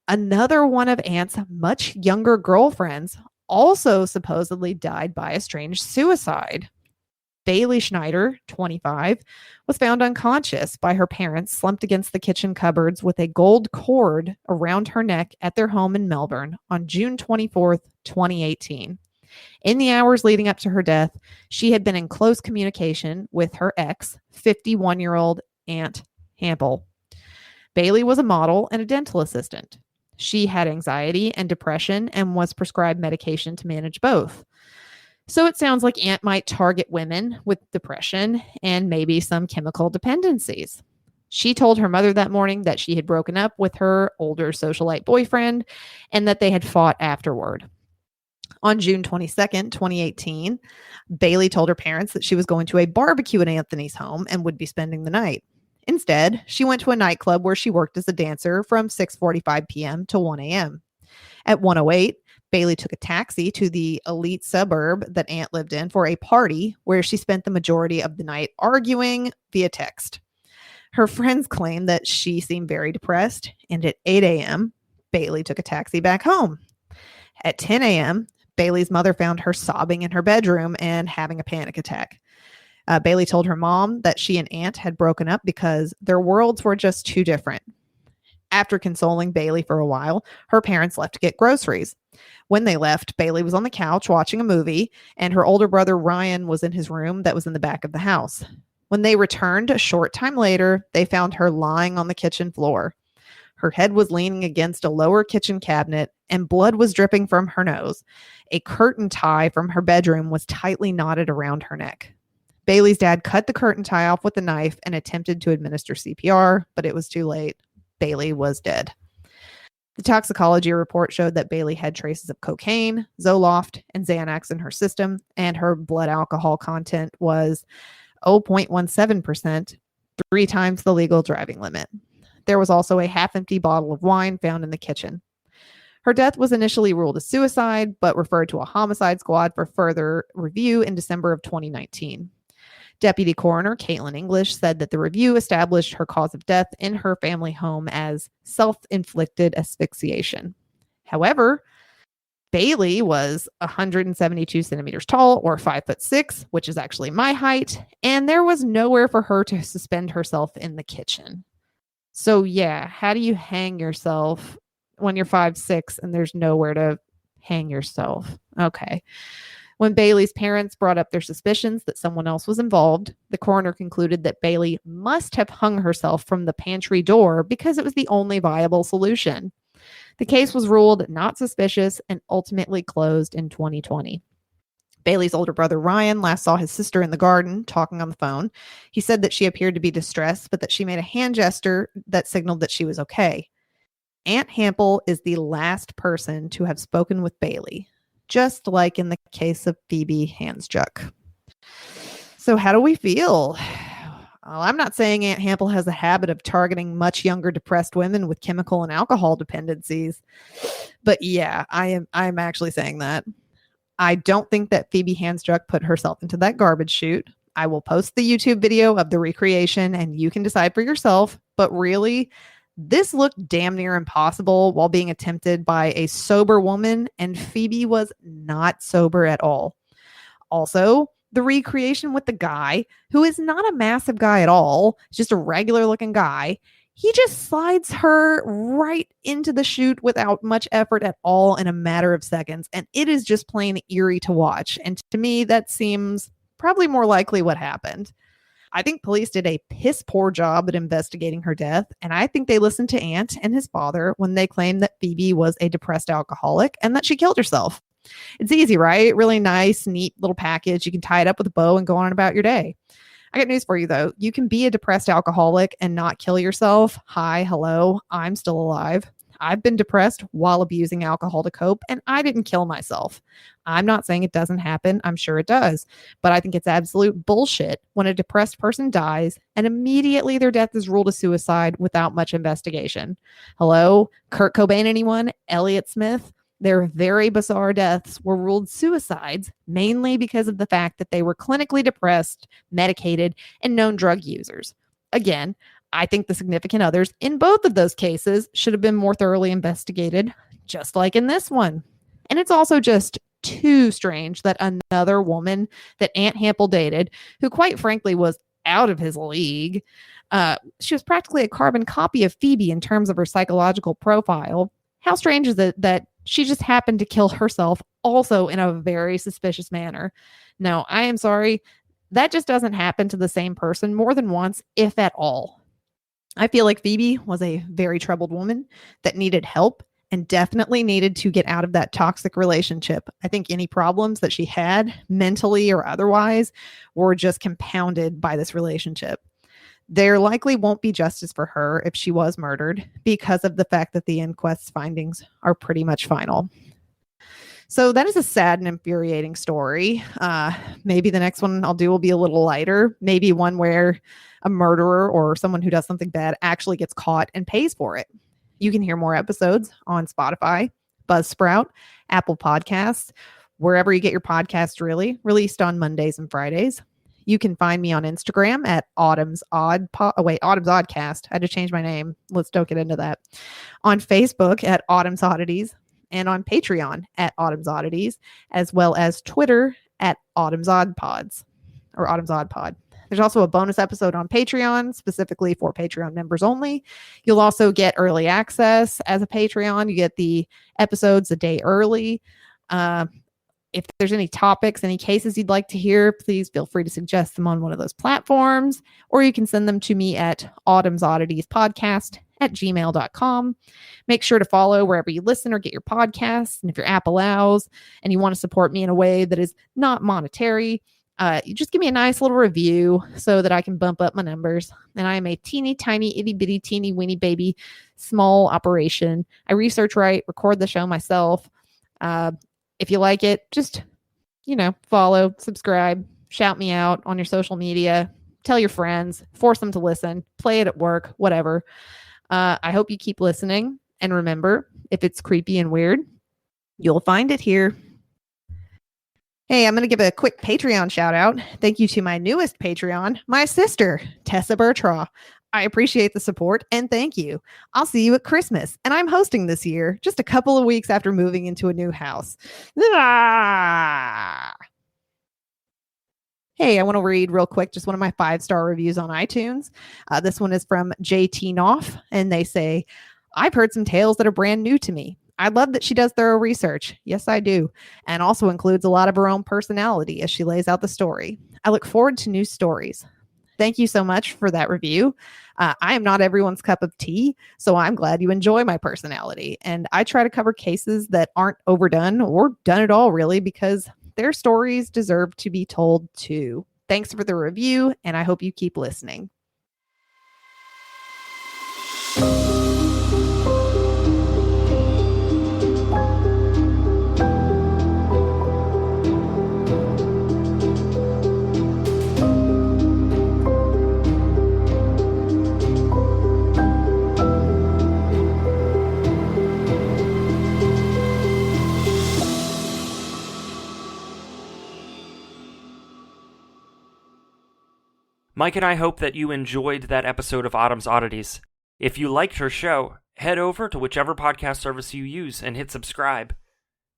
another one of Aunt's much younger girlfriends also supposedly died by a strange suicide. Bailey Schneider, 25, was found unconscious by her parents slumped against the kitchen cupboards with a gold cord around her neck at their home in Melbourne on June 24th, 2018. In the hours leading up to her death, she had been in close communication with her ex, 51-year-old Aunt Hampel. Bailey was a model and a dental assistant. She had anxiety and depression and was prescribed medication to manage both. So it sounds like Aunt might target women with depression and maybe some chemical dependencies. She told her mother that morning that she had broken up with her older socialite boyfriend and that they had fought afterward. On June 22nd, 2018, Bailey told her parents that she was going to a barbecue at Anthony's home and would be spending the night. Instead, she went to a nightclub where she worked as a dancer from 6:45 p.m. to 1 a.m. At 1:08, Bailey took a taxi to the elite suburb that Aunt lived in for a party where she spent the majority of the night arguing via text. Her friends claimed that she seemed very depressed, and at 8 a.m., Bailey took a taxi back home. At 10 a.m., Bailey's mother found her sobbing in her bedroom and having a panic attack. Bailey told her mom that she and Aunt had broken up because their worlds were just too different. After consoling Bailey for a while, her parents left to get groceries. When they left, Bailey was on the couch watching a movie, and her older brother Ryan was in his room that was in the back of the house. When they returned a short time later, they found her lying on the kitchen floor. Her head was leaning against a lower kitchen cabinet, and blood was dripping from her nose. A curtain tie from her bedroom was tightly knotted around her neck. Bailey's dad cut the curtain tie off with a knife and attempted to administer CPR, but it was too late. Bailey was dead. The toxicology report showed that Bailey had traces of cocaine, Zoloft, and Xanax in her system, and her blood alcohol content was 0.17%, 3 times the legal driving limit. There was also a half-empty bottle of wine found in the kitchen. Her death was initially ruled a suicide, but referred to a homicide squad for further review in December of 2019. Deputy Coroner Caitlin English said that the review established her cause of death in her family home as self-inflicted asphyxiation. However, Bailey was 172 centimeters tall, or 5'6", which is actually my height, and there was nowhere for her to suspend herself in the kitchen. So yeah, how do you hang yourself when you're 5'6" and there's nowhere to hang yourself? Okay. When Bailey's parents brought up their suspicions that someone else was involved, the coroner concluded that Bailey must have hung herself from the pantry door because it was the only viable solution. The case was ruled not suspicious and ultimately closed in 2020. Bailey's older brother Ryan last saw his sister in the garden talking on the phone. He said that she appeared to be distressed, but that she made a hand gesture that signaled that she was okay. Aunt Hampel is the last person to have spoken with Bailey, just like in the case of Phoebe Handsjuk. So how do we feel? Well, I'm not saying Aunt Hampel has a habit of targeting much younger depressed women with chemical and alcohol dependencies, but yeah, I'm actually saying that. I don't think that Phoebe Handsjuk put herself into that garbage chute. I will post the YouTube video of the recreation and you can decide for yourself, but really, this looked damn near impossible while being attempted by a sober woman, and Phoebe was not sober at all. Also, the recreation with the guy, who is not a massive guy at all, just a regular looking guy, he just slides her right into the chute without much effort at all in a matter of seconds, and it is just plain eerie to watch. And to me, that seems probably more likely what happened. I think police did a piss poor job at investigating her death, and I think they listened to Aunt and his father when they claimed that Phoebe was a depressed alcoholic and that she killed herself. It's easy, right? Really nice, neat little package. You can tie it up with a bow and go on about your day. I got news for you, though. You can be a depressed alcoholic and not kill yourself. Hi, hello, I'm still alive. I've been depressed while abusing alcohol to cope, and I didn't kill myself. I'm not saying it doesn't happen. I'm sure it does. But I think it's absolute bullshit when a depressed person dies and immediately their death is ruled a suicide without much investigation. Hello? Kurt Cobain, anyone? Elliott Smith? Their very bizarre deaths were ruled suicides mainly because of the fact that they were clinically depressed, medicated, and known drug users. Again, I think the significant others in both of those cases should have been more thoroughly investigated, just like in this one. And it's also just too strange that another woman that Aunt Hample dated, who quite frankly was out of his league, she was practically a carbon copy of Phoebe in terms of her psychological profile. How strange is it that she just happened to kill herself also in a very suspicious manner? No, I am sorry. That just doesn't happen to the same person more than once, if at all. I feel like Phoebe was a very troubled woman that needed help and definitely needed to get out of that toxic relationship. I think any problems that she had, mentally or otherwise, were just compounded by this relationship. There likely won't be justice for her if she was murdered because of the fact that the inquest's findings are pretty much final. So that is a sad and infuriating story. Maybe the next one I'll do will be a little lighter. Maybe one where a murderer or someone who does something bad actually gets caught and pays for it. You can hear more episodes on Spotify, Buzzsprout, Apple Podcasts, wherever you get your podcasts, really, released on Mondays and Fridays. You can find me on Instagram at Autumn's Oddcast. I had to change my name. Don't get into that. On Facebook at Autumn's Oddities, and on Patreon at Autumn's Oddities, as well as Twitter at Autumn's Odd Pods or Autumn's Odd Pod. There's also a bonus episode on Patreon, specifically for Patreon members only. You'll also get early access as a Patreon. You get the episodes a day early. If there's any topics, any cases you'd like to hear, please feel free to suggest them on one of those platforms, or you can send them to me at autumnsodditiespodcast@gmail.com. Make sure to follow wherever you listen or get your podcasts. And if your app allows and you want to support me in a way that is not monetary, you just give me a nice little review so that I can bump up my numbers. And I am a teeny tiny itty bitty teeny weeny baby small operation. I research, write, record the show myself. If you like it, just, follow, subscribe, shout me out on your social media, tell your friends, force them to listen, play it at work, whatever. I hope you keep listening. And remember, if it's creepy and weird, you'll find it here. Hey, I'm going to give a quick Patreon shout out. Thank you to my newest Patreon, my sister, Tessa Bertraw. I appreciate the support and thank you. I'll see you at Christmas, and I'm hosting this year, just a couple of weeks after moving into a new house. Hey, I want to read real quick just one of my 5-star reviews on iTunes. This one is from JT Knopf, and they say, I've heard some tales that are brand new to me. I love that she does thorough research. Yes, I do. And also includes a lot of her own personality as she lays out the story. I look forward to new stories. Thank you so much for that review. I am not everyone's cup of tea, so I'm glad you enjoy my personality. And I try to cover cases that aren't overdone or done at all, really, because their stories deserve to be told too. Thanks for the review, and I hope you keep listening.
Mike and I hope that you enjoyed that episode of Autumn's Oddities. If you liked her show, head over to whichever podcast service you use and hit subscribe.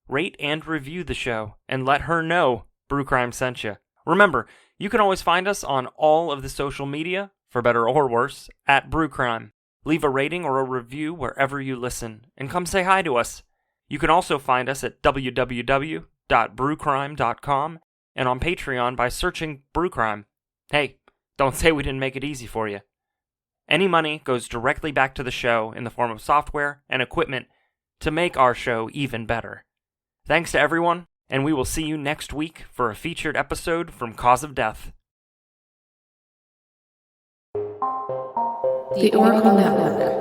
Rate and review the show, and let her know Brew Crime sent you. Remember, you can always find us on all of the social media, for better or worse, at Brew Crime. Leave a rating or a review wherever you listen, and come say hi to us. You can also find us at www.brewcrime.com and on Patreon by searching Brew Crime. Hey, don't say we didn't make it easy for you. Any money goes directly back to the show in the form of software and equipment to make our show even better. Thanks to everyone, and we will see you next week for a featured episode from Cause of Death.
The Oracle Network.